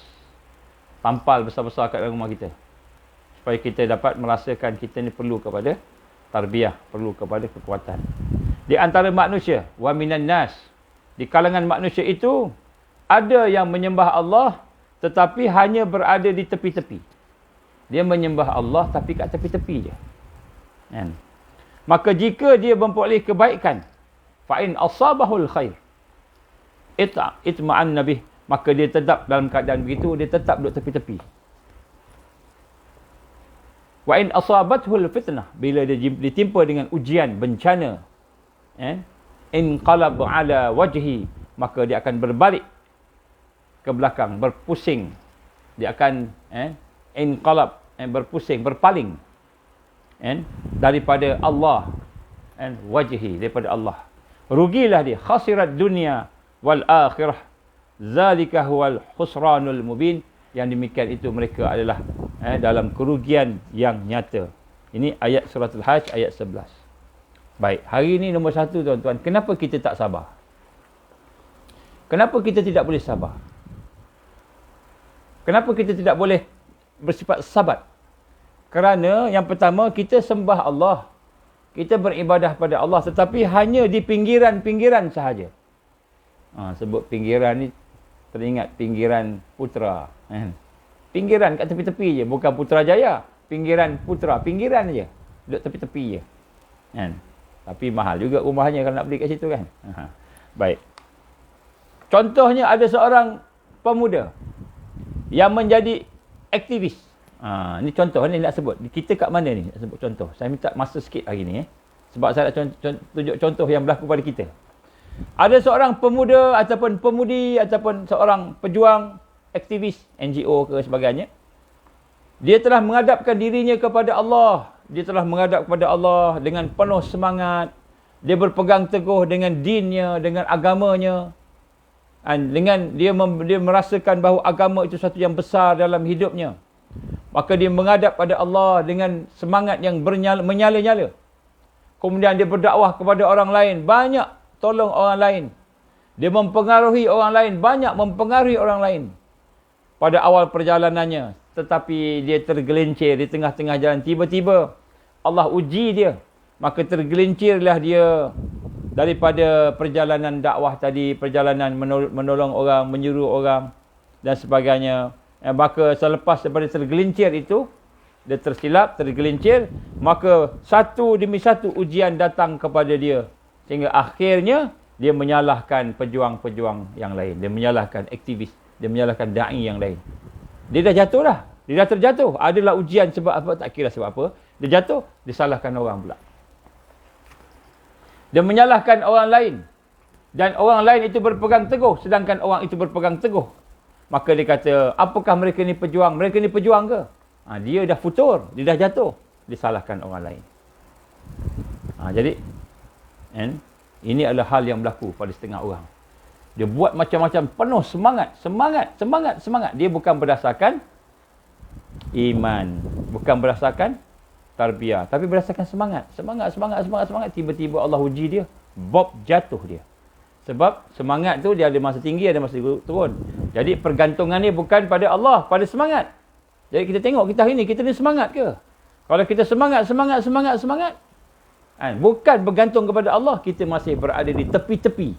Tampal besar-besar kat dalam rumah kita. Supaya kita dapat merasakan kita ni perlu kepada tarbiyah, perlu kepada kekuatan. Di antara manusia, wa minan nas, di kalangan manusia itu ada yang menyembah Allah tetapi hanya berada di tepi-tepi. Dia menyembah Allah tapi kat tepi-tepi je. Maka jika dia memperoleh kebaikan, fa in asabahul khair itma'an nabih, maka dia tetap dalam keadaan begitu, dia tetap duduk tepi-tepi. Wa in asabathul fitnah, bila dia ditimpa dengan ujian, bencana, inqalab ala wajhi, maka dia akan berbalik ke belakang, berpusing. Dia akan inqalab, berpusing, berpaling daripada Allah, wajhi, daripada Allah. Rugilah dia, khasirat dunia wal akhirah, zalika huwal khusranul mubin. Yang demikian itu mereka adalah dalam kerugian yang nyata. Ini ayat surah Al-Hajj ayat 11. Baik, hari ini nombor satu tuan-tuan, kenapa kita tak sabar? Kenapa kita tidak boleh sabar? Kenapa kita tidak boleh bersifat sabar? Kerana yang pertama, kita sembah Allah. Kita beribadah pada Allah, tetapi hanya di pinggiran-pinggiran sahaja. Sebut pinggiran ni, teringat pinggiran Putra. Pinggiran kat tepi-tepi je, bukan Putrajaya. Pinggiran Putra, pinggiran je. Duduk tepi-tepi je. Tapi mahal juga rumahnya kalau nak beli kat situ kan. Baik. Contohnya ada seorang pemuda yang menjadi aktivis. Ni contoh ni nak sebut. Kita kat mana ni nak sebut contoh. Saya minta masa sikit hari ni. Sebab saya nak tunjuk contoh yang berlaku pada kita. Ada seorang pemuda ataupun pemudi ataupun seorang pejuang, aktivis, NGO ke sebagainya. Dia telah menghadapkan dirinya kepada Allah. Dia telah menghadap kepada Allah dengan penuh semangat. Dia berpegang teguh dengan dinnya, dengan agamanya. Dengan dia merasakan bahawa agama itu satu yang besar dalam hidupnya. Maka dia menghadap pada Allah dengan semangat yang menyala-nyala. Kemudian dia berdakwah kepada orang lain. Banyak tolong orang lain. Dia mempengaruhi orang lain. Banyak mempengaruhi orang lain. Pada awal perjalanannya. Tetapi dia tergelincir di tengah-tengah jalan. Tiba-tiba Allah uji dia. Maka tergelincirlah dia daripada perjalanan dakwah tadi. Perjalanan menolong orang, menyuruh orang dan sebagainya. Maka selepas daripada tergelincir itu, dia tersilap, tergelincir. Maka satu demi satu ujian datang kepada dia. Sehingga akhirnya dia menyalahkan pejuang-pejuang yang lain. Dia menyalahkan aktivis. Dia menyalahkan da'i yang lain. Dia dah jatuh dah. Dia dah terjatuh. Adalah ujian sebab apa, tak kira sebab apa. Dia jatuh, disalahkan orang pula. Dia menyalahkan orang lain. Dan orang lain itu berpegang teguh. Sedangkan orang itu berpegang teguh. Maka dia kata, apakah mereka ni pejuang? Mereka ni pejuang ke? Dia dah futur. Dia dah jatuh. Disalahkan orang lain. Jadi, ini adalah hal yang berlaku pada setengah orang. Dia buat macam-macam penuh semangat. Dia bukan berdasarkan iman. Bukan berdasarkan tarbiyah. Tapi berdasarkan semangat. Semangat. Tiba-tiba Allah uji dia. Bob, jatuh dia. Sebab semangat tu dia ada masa tinggi, ada masa turun. Jadi pergantungan ni bukan pada Allah, pada semangat. Jadi kita tengok kita hari ni, kita ni semangat ke? Kalau kita semangat. Bukan bergantung kepada Allah, kita masih berada di tepi-tepi.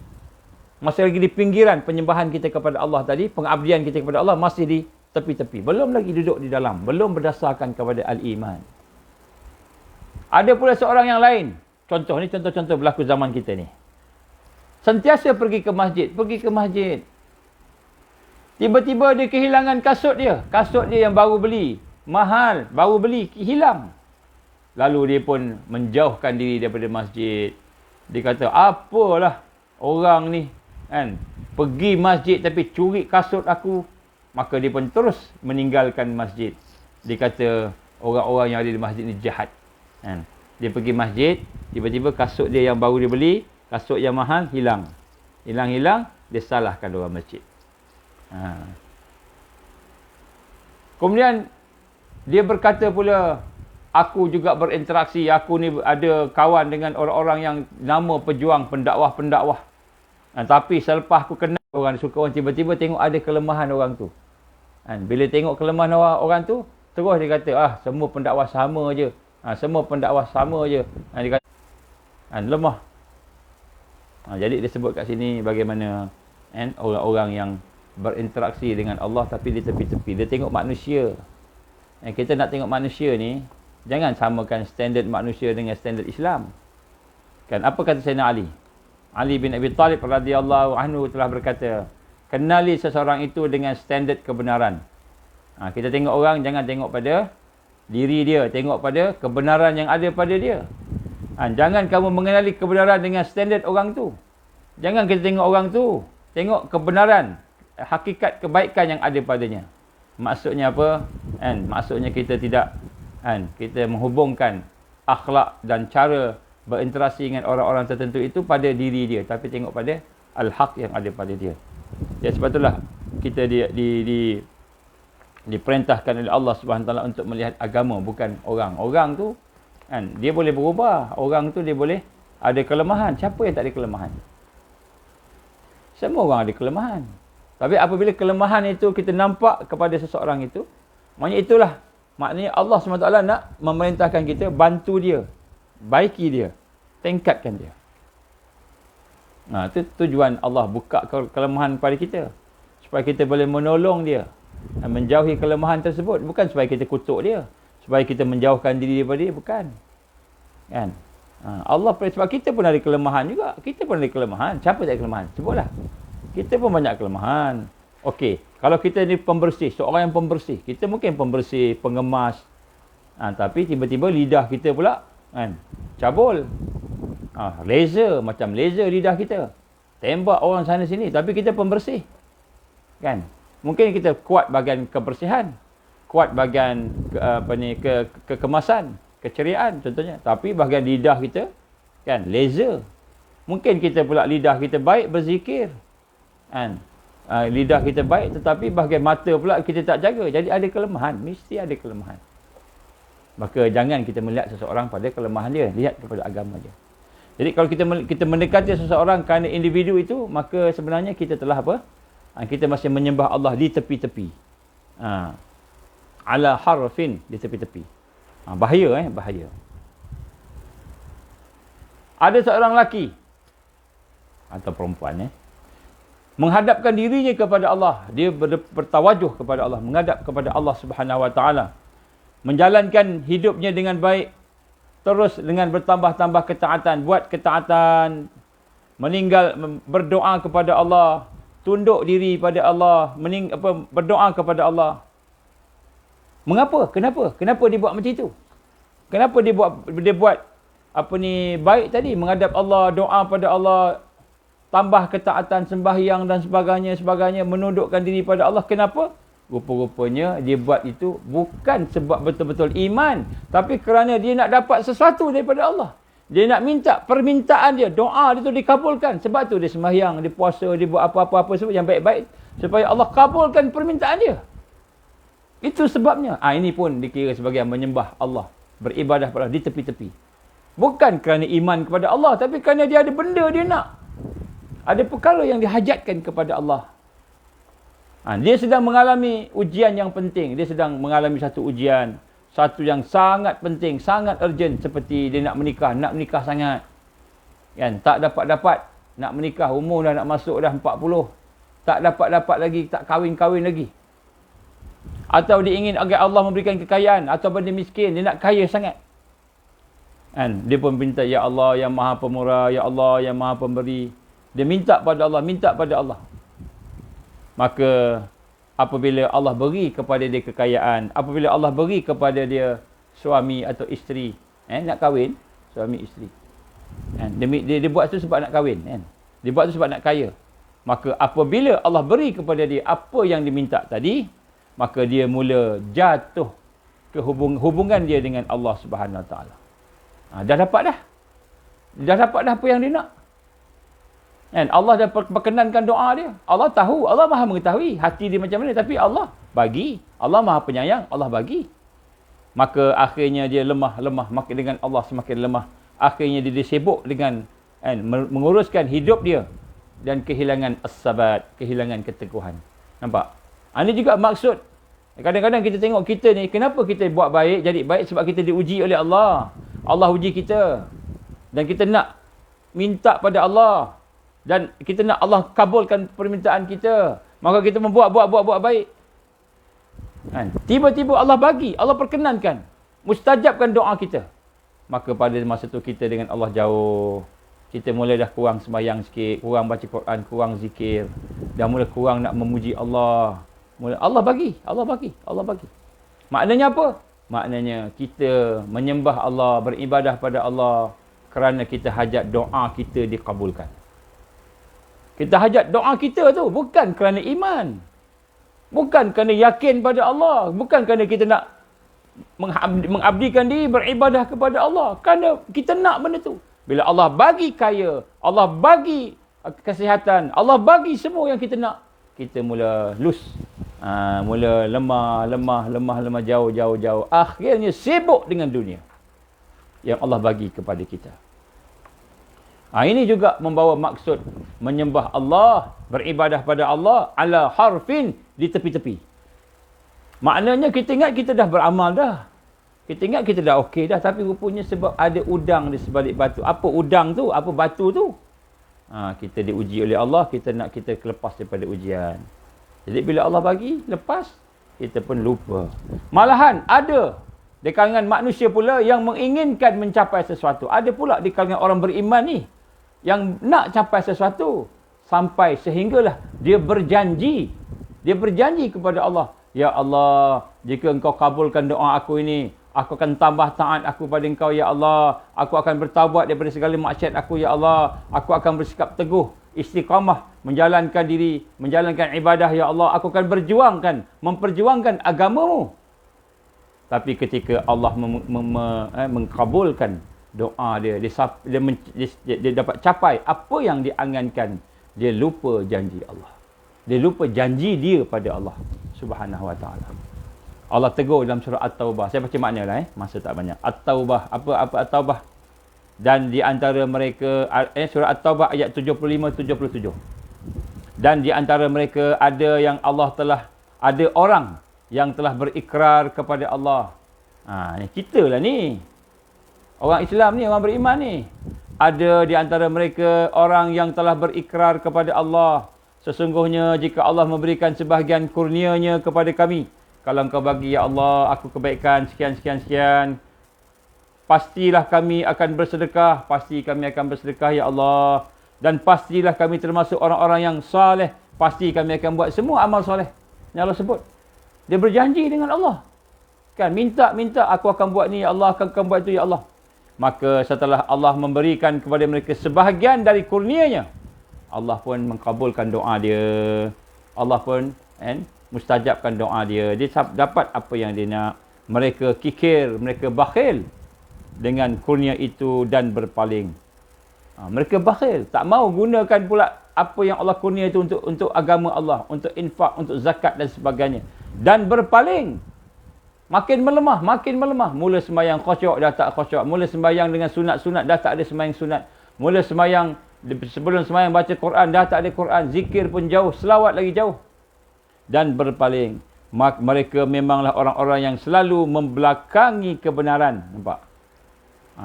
Masih lagi di pinggiran penyembahan kita kepada Allah tadi, pengabdian kita kepada Allah masih di tepi-tepi. Belum lagi duduk di dalam. Belum berdasarkan kepada al-iman. Ada pula seorang yang lain. Contoh berlaku zaman kita ni. Sentiasa pergi ke masjid. Tiba-tiba dia kehilangan kasut dia. Kasut dia yang baru beli. Mahal. Baru beli. Hilang. Lalu dia pun menjauhkan diri daripada masjid. Dia kata, apalah orang ni. Pergi masjid tapi curi kasut aku. Maka dia pun terus meninggalkan masjid. Dia kata, orang-orang yang ada di masjid ni jahat. Dia pergi masjid. Tiba-tiba kasut dia yang baru dia beli. Kasut yang mahal, hilang. Hilang, dia salahkan orang masjid. Kemudian, dia berkata pula, aku juga berinteraksi, aku ni ada kawan dengan orang-orang yang nama pejuang, pendakwah. Tapi selepas aku kenal orang, suka orang, tiba-tiba tengok ada kelemahan orang tu. Bila tengok kelemahan orang tu, terus dia kata, semua pendakwah sama je. Dia kata, lemah. Jadi dia sebut kat sini bagaimana orang-orang yang berinteraksi dengan Allah tapi di tepi-tepi. Dia tengok manusia. Kita nak tengok manusia ni, jangan samakan standard manusia dengan standard Islam. Apa kata Sayyidina Ali? Ali bin Abi Talib radhiyallahu anhu telah berkata, kenali seseorang itu dengan standard kebenaran. Kita tengok orang, jangan tengok pada diri dia. Tengok pada kebenaran yang ada pada dia. Jangan kamu mengenali kebenaran dengan standard orang tu. Jangan kita tengok orang tu. Tengok kebenaran, hakikat kebaikan yang ada padanya. Maksudnya apa? Maksudnya kita tidak kita menghubungkan akhlak dan cara berinteraksi dengan orang-orang tertentu itu pada diri dia, tapi tengok pada al-haq yang ada pada dia. Ya, sebab itulah kita diperintahkan oleh Allah Subhanahu Wa Taala untuk melihat agama, bukan orang. Orang tu kan dia boleh berubah, orang tu dia boleh ada kelemahan. Siapa yang tak ada kelemahan? Semua orang ada kelemahan. Tapi apabila kelemahan itu kita nampak kepada seseorang itu, maknanya Allah SWT nak memerintahkan kita bantu dia, baiki dia, tingkatkan dia. Itu tujuan Allah buka kelemahan kepada kita, supaya kita boleh menolong dia dan menjauhi kelemahan tersebut. Bukan supaya kita kutuk dia, supaya kita menjauhkan diri daripada dia, bukan. Kan? Allah, sebab kita pun ada kelemahan juga. Kita pun ada kelemahan. Siapa tak ada kelemahan? Sebutlah. Kita pun banyak kelemahan. Okey, kalau kita ni pembersih, seorang yang pembersih, kita mungkin pembersih, pengemas. Tapi tiba-tiba lidah kita pula kan cabul. Laser, macam laser lidah kita. Tembak orang sana sini, tapi kita pembersih. Kan? Mungkin kita kuat bahagian kebersihan, kuat bahagian kekemasan, keceriaan contohnya. Tapi bahagian lidah kita kan laser. Mungkin kita pula lidah kita baik berzikir. Kan? Lidah kita baik, tetapi bahagian mata pula kita tak jaga. Jadi ada kelemahan, mesti ada kelemahan. Maka jangan kita melihat seseorang pada kelemahan dia, lihat kepada agama dia. Jadi kalau kita mendekati seseorang kerana individu itu, maka sebenarnya kita telah apa? Kita masih menyembah Allah di tepi-tepi. Ala harfin, di tepi-tepi. Bahaya bahaya. Ada seorang lelaki atau perempuan menghadapkan dirinya kepada Allah. Dia bertawajuh kepada Allah, menghadap kepada Allah Subhanahu Wa Taala. Menjalankan hidupnya dengan baik, terus dengan bertambah-tambah ketaatan, buat ketaatan, meninggal berdoa kepada Allah, tunduk diri pada Allah, berdoa kepada Allah. Mengapa? Kenapa? Kenapa dia buat macam itu? Kenapa dia buat baik tadi, menghadap Allah, doa pada Allah, tambah ketaatan, sembahyang dan sebagainya, menundukkan diri pada Allah. Kenapa? Rupa-rupanya dia buat itu bukan sebab betul-betul iman, tapi kerana dia nak dapat sesuatu daripada Allah. Dia nak minta permintaan dia, doa dia tu dikabulkan. Sebab tu dia sembahyang, dia puasa, dia buat apa-apa sebab yang baik-baik, supaya Allah kabulkan permintaan dia. Itu sebabnya. Ini pun dikira sebagai menyembah Allah, beribadah pada Allah di tepi-tepi. Bukan kerana iman kepada Allah, tapi kerana dia ada benda dia nak. Ada perkara yang dihajatkan kepada Allah. Dia sedang mengalami ujian yang penting. Dia sedang mengalami satu ujian, satu yang sangat penting, sangat urgent, seperti dia nak menikah sangat. Kan? Tak dapat-dapat nak menikah, umur dah nak masuk dah 40. Tak dapat-dapat lagi, tak kahwin-kahwin lagi. Atau dia ingin agar Allah memberikan kekayaan, atau dia miskin, dia nak kaya sangat. Kan? Dia pun minta, Ya Allah yang Maha Pemurah, Ya Allah yang Maha Pemberi. Dia minta pada Allah, minta pada Allah. Maka apabila Allah beri kepada dia kekayaan, apabila Allah beri kepada dia suami atau isteri, nak kahwin, suami isteri. Dia buat itu sebab nak kahwin, dia buat itu sebab nak kaya. Maka apabila Allah beri kepada dia apa yang diminta tadi, maka dia mula jatuh ke hubungan dia dengan Allah Subhanahu Wa Taala. Dah dapat dah apa yang dia nak. Allah dah perkenankan doa dia. Allah tahu, Allah Maha mengetahui hati dia macam mana, tapi Allah bagi. Allah Maha penyayang, Allah bagi. Maka akhirnya dia lemah, makin dengan Allah semakin lemah. Akhirnya dia sibuk dengan menguruskan hidup dia dan kehilangan as-sabat, kehilangan keteguhan. Nampak? Ini juga maksud. Kadang-kadang kita tengok kita ni, kenapa kita buat baik, jadi baik, sebab kita diuji oleh Allah. Allah uji kita. Dan kita nak minta pada Allah. Dan kita nak Allah kabulkan permintaan kita. Maka kita buat baik. Tiba-tiba Allah bagi, Allah perkenankan, mustajabkan doa kita. Maka pada masa tu kita dengan Allah jauh. Kita mula dah kurang sembahyang sikit, kurang baca Quran, kurang zikir. Dah mula kurang nak memuji Allah. Allah bagi. Maknanya apa? Maknanya kita menyembah Allah, beribadah pada Allah kerana kita hajat doa kita dikabulkan. Kita hajat doa kita tu bukan kerana iman. Bukan kerana yakin pada Allah. Bukan kerana kita nak mengabdikan diri, beribadah kepada Allah. Kerana kita nak benda tu. Bila Allah bagi kaya, Allah bagi kesihatan, Allah bagi semua yang kita nak, kita mula loose. Mula lemah, jauh. Akhirnya sibuk dengan dunia yang Allah bagi kepada kita. Ini juga membawa maksud menyembah Allah, beribadah pada Allah ala harfin, di tepi-tepi. Maknanya kita ingat kita dah beramal dah. Kita ingat kita dah okey dah. Tapi rupanya sebab ada udang di sebalik batu. Apa udang tu? Apa batu tu? Kita diuji oleh Allah. Kita nak kita lepas daripada ujian. Jadi bila Allah bagi, lepas, kita pun lupa. Malahan ada di kalangan manusia pula yang menginginkan mencapai sesuatu. Ada pula di kalangan orang beriman ni yang nak capai sesuatu. Sampai sehinggalah dia berjanji. Dia berjanji kepada Allah. Ya Allah, jika engkau kabulkan doa aku ini, aku akan tambah taat aku pada engkau, Ya Allah. Aku akan bertaubat daripada segala maksiat aku, Ya Allah. Aku akan bersikap teguh, istiqamah, menjalankan diri, menjalankan ibadah, Ya Allah. Aku akan memperjuangkan agamamu. Tapi ketika Allah mengkabulkan doa dia, dia dapat capai apa yang diangankan, dia lupa janji Allah. Dia lupa janji dia pada Allah Subhanahu wa ta'ala. Allah tegur dalam surah At-Taubah. Saya baca makna lah, masa tak banyak. At-Taubah. Apa At-Taubah? Dan di antara mereka, surah At-Taubah ayat 75-77. Dan di antara mereka ada orang yang telah berikrar kepada Allah. Kita lah ni. Orang Islam ni, orang beriman ni. Ada di antara mereka orang yang telah berikrar kepada Allah. Sesungguhnya jika Allah memberikan sebahagian kurnia-Nya kepada kami, kalau engkau bagi, Ya Allah, aku kebaikan sekian, pastilah kami akan bersedekah. Pasti kami akan bersedekah, Ya Allah. Dan pastilah kami termasuk orang-orang yang saleh. Pasti kami akan buat semua amal soleh yang Allah sebut. Dia berjanji dengan Allah. Kan, minta, aku akan buat ni, Ya Allah, akan buat itu, Ya Allah. Maka setelah Allah memberikan kepada mereka sebahagian dari kurnia-Nya, Allah pun mengkabulkan doa dia. Allah pun mustajabkan doa dia. Dia dapat apa yang dia nak. Mereka kikir, mereka bakhil dengan kurnia itu dan berpaling. Mereka bakhil, tak mau gunakan pula apa yang Allah kurnia itu untuk agama Allah, untuk infak, untuk zakat dan sebagainya. Dan berpaling. Makin melemah. Mula sembahyang khusyuk, dah tak khusyuk. Mula sembahyang dengan sunat-sunat, dah tak ada sembahyang sunat. Mula sembahyang, sebelum sembahyang baca Quran, dah tak ada Quran. Zikir pun jauh, selawat lagi jauh. Dan berpaling. Mereka memanglah orang-orang yang selalu membelakangi kebenaran. Nampak?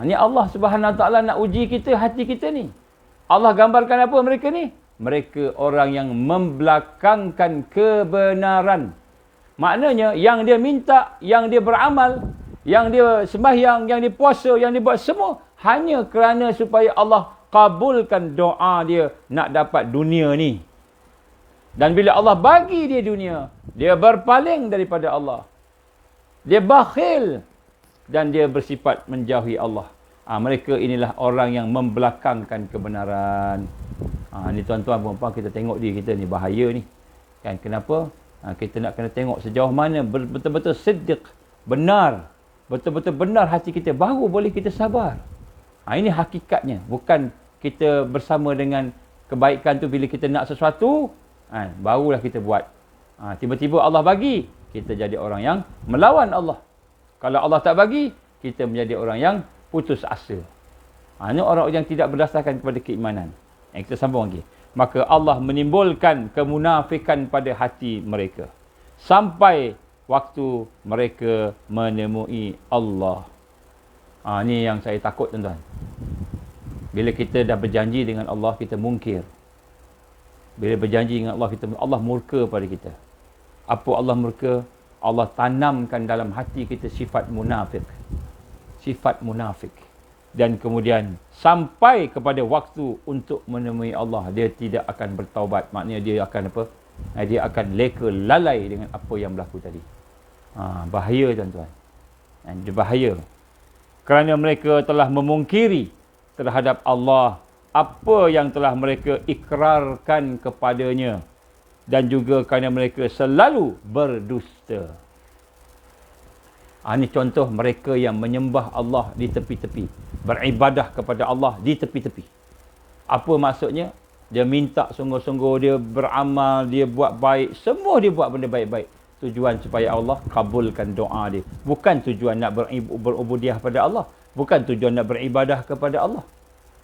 Ini Allah Subhanahu Wa Taala nak uji kita, hati kita ni. Allah gambarkan apa mereka ni? Mereka orang yang membelakangkan kebenaran. Maknanya, yang dia minta, yang dia beramal, yang dia sembahyang, yang dia puasa, yang dia buat semua, hanya kerana supaya Allah kabulkan doa dia nak dapat dunia ni. Dan bila Allah bagi dia dunia, dia berpaling daripada Allah. Dia bakhil dan dia bersifat menjauhi Allah. Mereka inilah orang yang membelakangkan kebenaran. Ni tuan-tuan puan-puan, kita tengok diri kita ni, bahaya ni. Kan, kenapa? Kita nak kena tengok sejauh mana betul-betul siddiq, benar. Betul-betul benar hati kita, baru boleh kita sabar. Ini hakikatnya. Bukan kita bersama dengan kebaikan tu bila kita nak sesuatu, barulah kita buat. Tiba-tiba Allah bagi, kita jadi orang yang melawan Allah. Kalau Allah tak bagi, kita menjadi orang yang putus asa. Ini orang yang tidak berdasarkan kepada keimanan. Kita sambung lagi. Maka Allah menimbulkan kemunafikan pada hati mereka. Sampai waktu mereka menemui Allah. Ini yang saya takut, tuan-tuan. Bila kita dah berjanji dengan Allah, kita mungkir. Bila berjanji dengan Allah, Allah murka pada kita. Apa Allah murka? Allah tanamkan dalam hati kita sifat munafik. Sifat munafik. Dan kemudian sampai kepada waktu untuk menemui Allah, dia tidak akan bertaubat. Maknanya dia akan apa? Dia akan leka lalai dengan apa yang berlaku tadi. Bahaya, tuan-tuan. Dia bahaya. Kerana mereka telah memungkiri terhadap Allah apa yang telah mereka ikrarkan kepadanya. Dan juga kerana mereka selalu berdusta. Ini contoh mereka yang menyembah Allah di tepi-tepi. Beribadah kepada Allah di tepi-tepi. Apa maksudnya? Dia minta sungguh-sungguh, dia beramal, dia buat baik. Semua dia buat benda baik-baik. Tujuan supaya Allah kabulkan doa dia. Bukan tujuan nak berubudiah pada Allah. Bukan tujuan nak beribadah kepada Allah.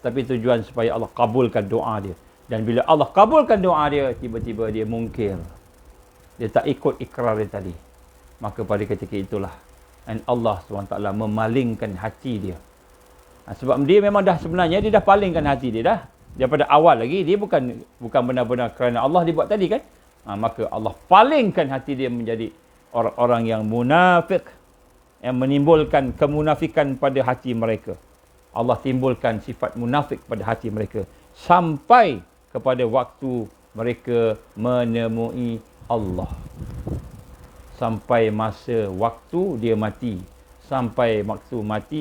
Tapi tujuan supaya Allah kabulkan doa dia. Dan bila Allah kabulkan doa dia, tiba-tiba dia mungkir. Dia tak ikut ikrar dia tadi. Maka pada ketika itulah dan Allah SWT memalingkan hati dia. Sebab dia memang dah sebenarnya, dia dah palingkan hati dia dah. Daripada awal lagi, dia bukan benar-benar kerana Allah dibuat tadi kan. Maka Allah palingkan hati dia menjadi orang-orang yang munafik. Yang menimbulkan kemunafikan pada hati mereka. Allah timbulkan sifat munafik pada hati mereka. Sampai kepada waktu mereka menemui Allah. Sampai masa waktu dia mati. Sampai waktu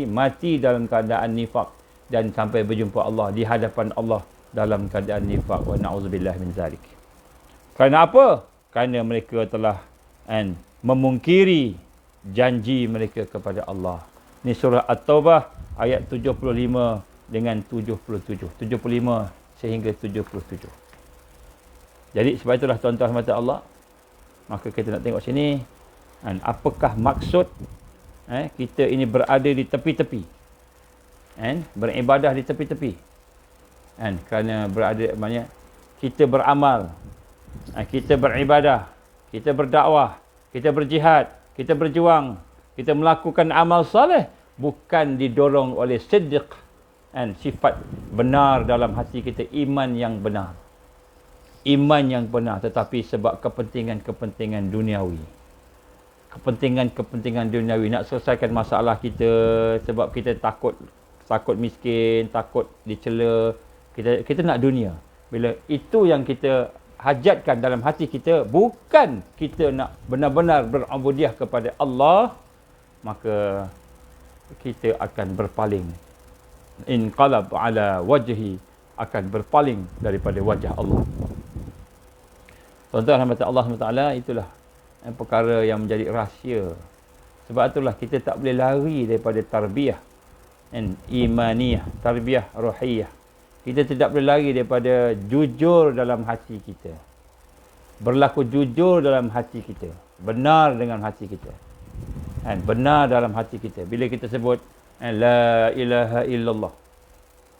mati dalam keadaan nifak. Dan sampai berjumpa Allah di hadapan Allah dalam keadaan nifak. Wa na'udzubillah min zalik. Kerana apa? Kerana mereka telah memungkiri janji mereka kepada Allah. Ini surah At-Taubah ayat 75 dengan 77. 75 sehingga 77. Jadi sebab itulah tuan-tuan mata Allah, maka kita nak tengok sini, apakah maksud kita ini berada di tepi-tepi, beribadah di tepi-tepi, kerana berada, maknanya kita beramal, kita beribadah, kita berdakwah, kita berjihad, kita berjuang, kita melakukan amal soleh, bukan didorong oleh siddiq, sifat benar dalam hati kita, iman yang benar. Iman yang benar, tetapi sebab kepentingan-kepentingan duniawi. Kepentingan-kepentingan duniawi, nak selesaikan masalah kita sebab kita takut miskin, takut dicela, kita nak dunia. Bila itu yang kita hajatkan dalam hati kita, bukan kita nak benar-benar berubudiah kepada Allah, maka kita akan berpaling. Inqalab ala wajhi, akan berpaling daripada wajah Allah. Tuan-tuan rahmat Allah SWT, itulah perkara yang menjadi rahsia. Sebab itulah kita tak boleh lari daripada tarbiyah imaniyah, tarbiyah ruhiyah. Kita tidak boleh lari daripada jujur dalam hati kita. Berlaku jujur dalam hati kita. Benar dengan hati kita. Benar dalam hati kita. Bila kita sebut La ilaha illallah.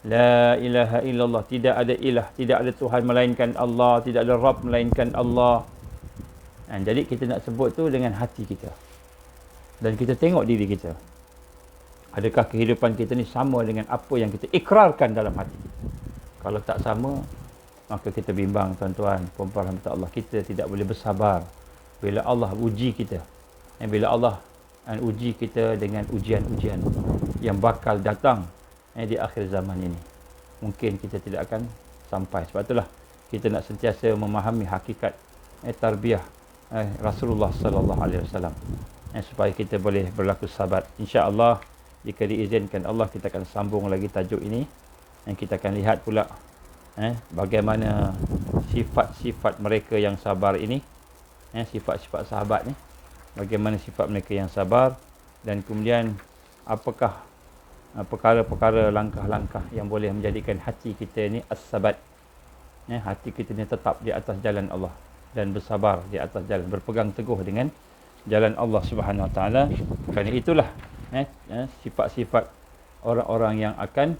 La ilaha illallah. Tidak ada ilah. Tidak ada Tuhan melainkan Allah. Tidak ada Rabb melainkan Allah. Jadi kita nak sebut tu dengan hati kita. Dan kita tengok diri kita. Adakah kehidupan kita ni sama dengan apa yang kita ikrarkan dalam hati kita? Kalau tak sama, maka kita bimbang tuan-tuan, puan-puan rahmat Allah. Kita tidak boleh bersabar bila Allah uji kita. Bila Allah uji kita dengan ujian-ujian yang bakal datang di akhir zaman ini. Mungkin kita tidak akan sampai. Sebab itulah kita nak sentiasa memahami hakikat tarbiyah Rasulullah sallallahu alaihi wasallam, supaya kita boleh berlaku sabar. Insya-Allah, jika diizinkan Allah, kita akan sambung lagi tajuk ini dan kita akan lihat pula bagaimana sifat-sifat mereka yang sabar ini, sifat-sifat sahabat ni, bagaimana sifat mereka yang sabar, dan kemudian apakah perkara-perkara, langkah-langkah yang boleh menjadikan hati kita ni as-sabat, hati kita ni tetap di atas jalan Allah dan bersabar di atas jalan, berpegang teguh dengan jalan Allah Subhanahu Wa Taala. Kerana itulah sifat-sifat orang-orang yang akan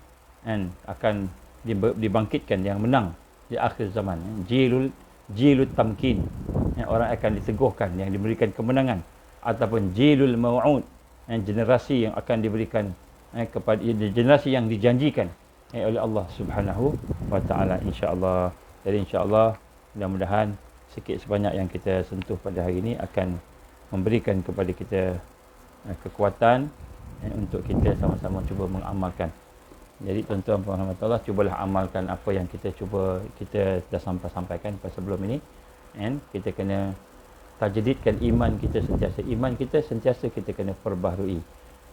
dibangkitkan, yang menang di akhir zaman. Jilut tamkin, orang akan diteguhkan, yang diberikan kemenangan, ataupun jilul mau'ud, generasi yang akan diberikan kepada generasi yang dijanjikan oleh Allah Subhanahu Wa Taala, insya-Allah. Jadi insya-Allah, mudah-mudahan sikit sebanyak yang kita sentuh pada hari ini akan memberikan kepada kita kekuatan untuk kita sama-sama cuba mengamalkan. Jadi tuan-tuan puan rahmatullah, cubalah amalkan apa yang kita dah sampaikan pada sebelum ini. Kita kena tajdidkan iman kita sentiasa. Iman kita sentiasa kita kena perbaharui.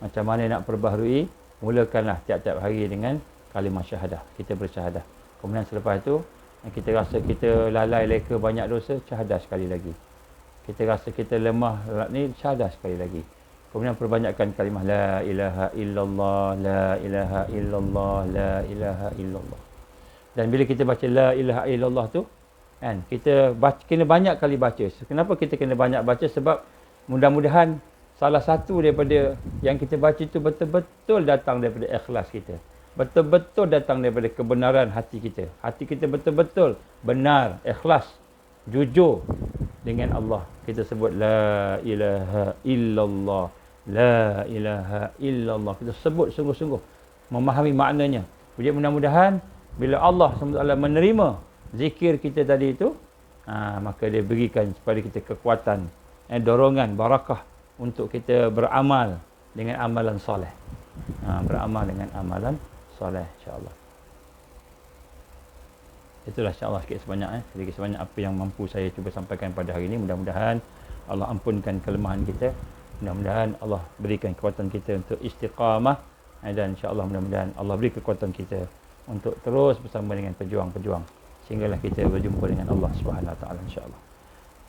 Macam mana nak perbaharui? Mulakanlah tiap-tiap hari dengan kalimah syahadah. Kita bersyahadah. Kemudian selepas itu, kita rasa kita lalai leka banyak dosa, syahadah sekali lagi. Kita rasa kita lemah ni, syahadah sekali lagi. Kemudian perbanyakkan kalimah la ilaha illallah, la ilaha illallah, la ilaha illallah. Dan bila kita baca la ilaha illallah tu, kan, kita kena banyak kali baca. Kenapa kita kena banyak baca? Sebab mudah-mudahan salah satu daripada yang kita baca itu betul-betul datang daripada ikhlas kita. Betul-betul datang daripada kebenaran hati kita. Hati kita betul-betul benar, ikhlas, jujur dengan Allah. Kita sebut la ilaha illallah, la ilaha illallah. Kita sebut sungguh-sungguh, memahami maknanya. Jadi mudah-mudahan bila Allah SWT menerima zikir kita tadi itu, maka dia berikan kepada kita kekuatan, dorongan, barakah untuk kita beramal dengan amalan soleh. Beramal dengan amalan soleh, insya-Allah. Itulah insya-Allah sedikit sebanyak apa yang mampu saya cuba sampaikan pada hari ini. Mudah-mudahan Allah ampunkan kelemahan kita. Mudah-mudahan Allah berikan kekuatan kita untuk istiqamah, dan insya-Allah mudah-mudahan Allah beri kekuatan kita untuk terus bersama dengan pejuang-pejuang sehinggalah kita berjumpa dengan Allah Subhanahu wa taala, insya-Allah.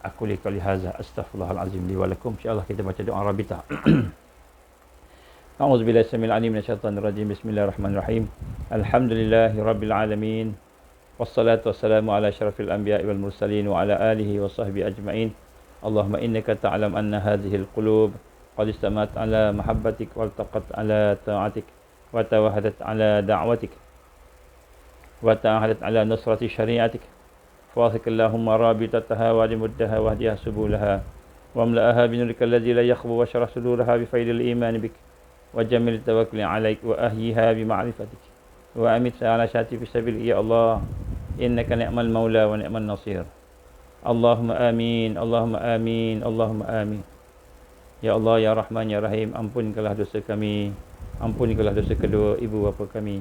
Aku li qali hadza astaghfirullahalazim li wa lakum. Insya-Allah kita baca doa rabita. A'udzubillahi samil alim minasyaitonir rajim. Bismillahirrahmanirrahim. Alhamdulillahirabbil alamin. Wassalatu wassalamu ala asyrafil anbiya'i wal mursalin wa ala alihi wa sahbihi ajma'in. Allahumma innaka ta'lam anna hadhihi al-qulub qad istamat ala mahabbatik wa altaqat ala ta'atik wa tawahadat ala da'watik wa ta'ahadat ala nusrati syari'atik. Fawasik Allahumma rabitataha wa limuddaha wa hdiha subulaha wa amla'aha binurika alladhi la yakhbu wa syarah suduraha bifaidil iman bik wa jamil tawakkuli alaik wa ahyiha bima'rifatik wa amit ala syati fi sabil. Ya Allah, innaka ni'mal maula wa ni'mal nasir. Allahumma amin, Allahumma amin, Allahumma amin. Ya Allah, ya Rahman, ya Rahim, ampunkanlah dosa kami, ampunkanlah dosa kedua ibu bapa kami,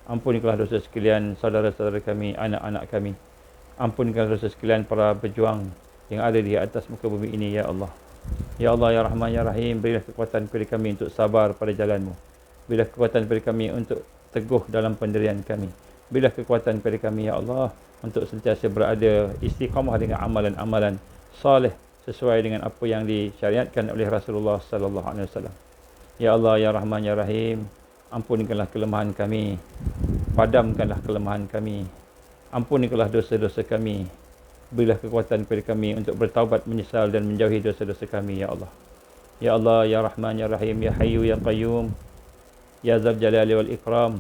ampunkanlah dosa sekalian saudara-saudara kami, anak-anak kami, ampunkanlah dosa sekalian para pejuang yang ada di atas muka bumi ini, ya Allah. Ya Allah, ya Rahman, ya Rahim, berilah kekuatan kepada kami untuk sabar pada jalan-Mu. Berilah kekuatan kepada kami untuk teguh dalam pendirian kami. Berilah kekuatan kepada kami, ya Allah, untuk sentiasa berada istiqamah dengan amalan-amalan saleh sesuai dengan apa yang disyariatkan oleh Rasulullah sallallahu alaihi wasallam. Ya Allah, ya Rahman, ya Rahim, ampunkanlah kelemahan kami, padamkanlah kelemahan kami, ampunikanlah dosa-dosa kami. Berilah kekuatan kepada kami untuk bertaubat, menyesal dan menjauhi dosa-dosa kami, ya Allah. Ya Allah, ya Rahman, ya Rahim, ya Hayyu, ya Qayyum, ya Dzal Jalali wal Ikram,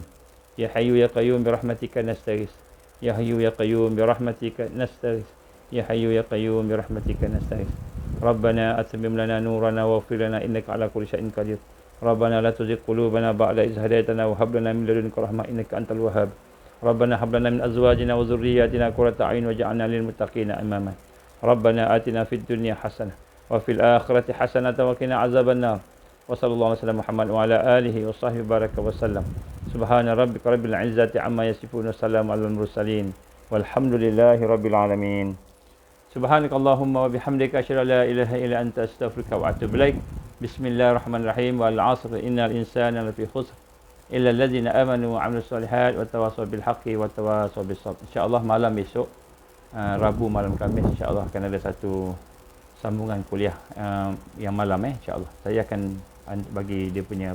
ya Hayyu, ya Qayyum, birahmatika nastaghits. Ya Hayyu, ya Qayyum, birahmatika nastaghits. Ya Hayyu, ya Qayyum, birahmatika nastaghits. Rabbana atmim lana nurana waghfir lana innaka ala kulli syai'in qadir. Rabbana la tuzigh qulubana ba'da idh hadaytana wa hab lana min ladunka rahmah innaka antal wahhab. Rabbana hab lana min azwajina wa dhurriyyatina qurrata a'yun waj'alna lil muttaqina imama. Rabbana atina fid dunya hasanah wa fil akhirati hasanah wa qina azabannar. Wa sallallahu alaihi wasallam Muhammad wa ala alihi wa sahbihi baraka wa sallam. Subhana rabbika rabbil izzati amma yasifun wa salamun alal mursalin walhamdulillahi rabbil alamin. Subhanakallahumma wa bihamdika asyhadu an la ilaha illa anta astaghfiruka wa atubu ilaik. Bismillahirrahmanirrahim. Wal 'asr innal insana lafi khusr illa alladzina amanu wa 'amilus solihat wa tawassaw bil haqqi wa tawassaw bis sabr. Insya-Allah malam besok, Rabu malam Khamis, insya-Allah akan ada satu sambungan kuliah yang malam, insya-Allah. Saya akan bagi dia punya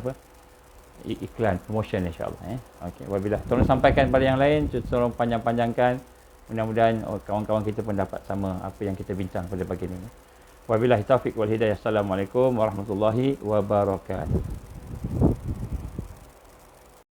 iklan promotion, insya-Allah. Okey, wabillah. Tolong sampaikan pada yang lain, tolong panjang-panjangkan. Mudah-mudahan kawan-kawan kita pun dapat sama apa yang kita bincang pada pagi ini. Wabillahi taufiq wal hidayah. Assalamualaikum warahmatullahi wabarakatuh.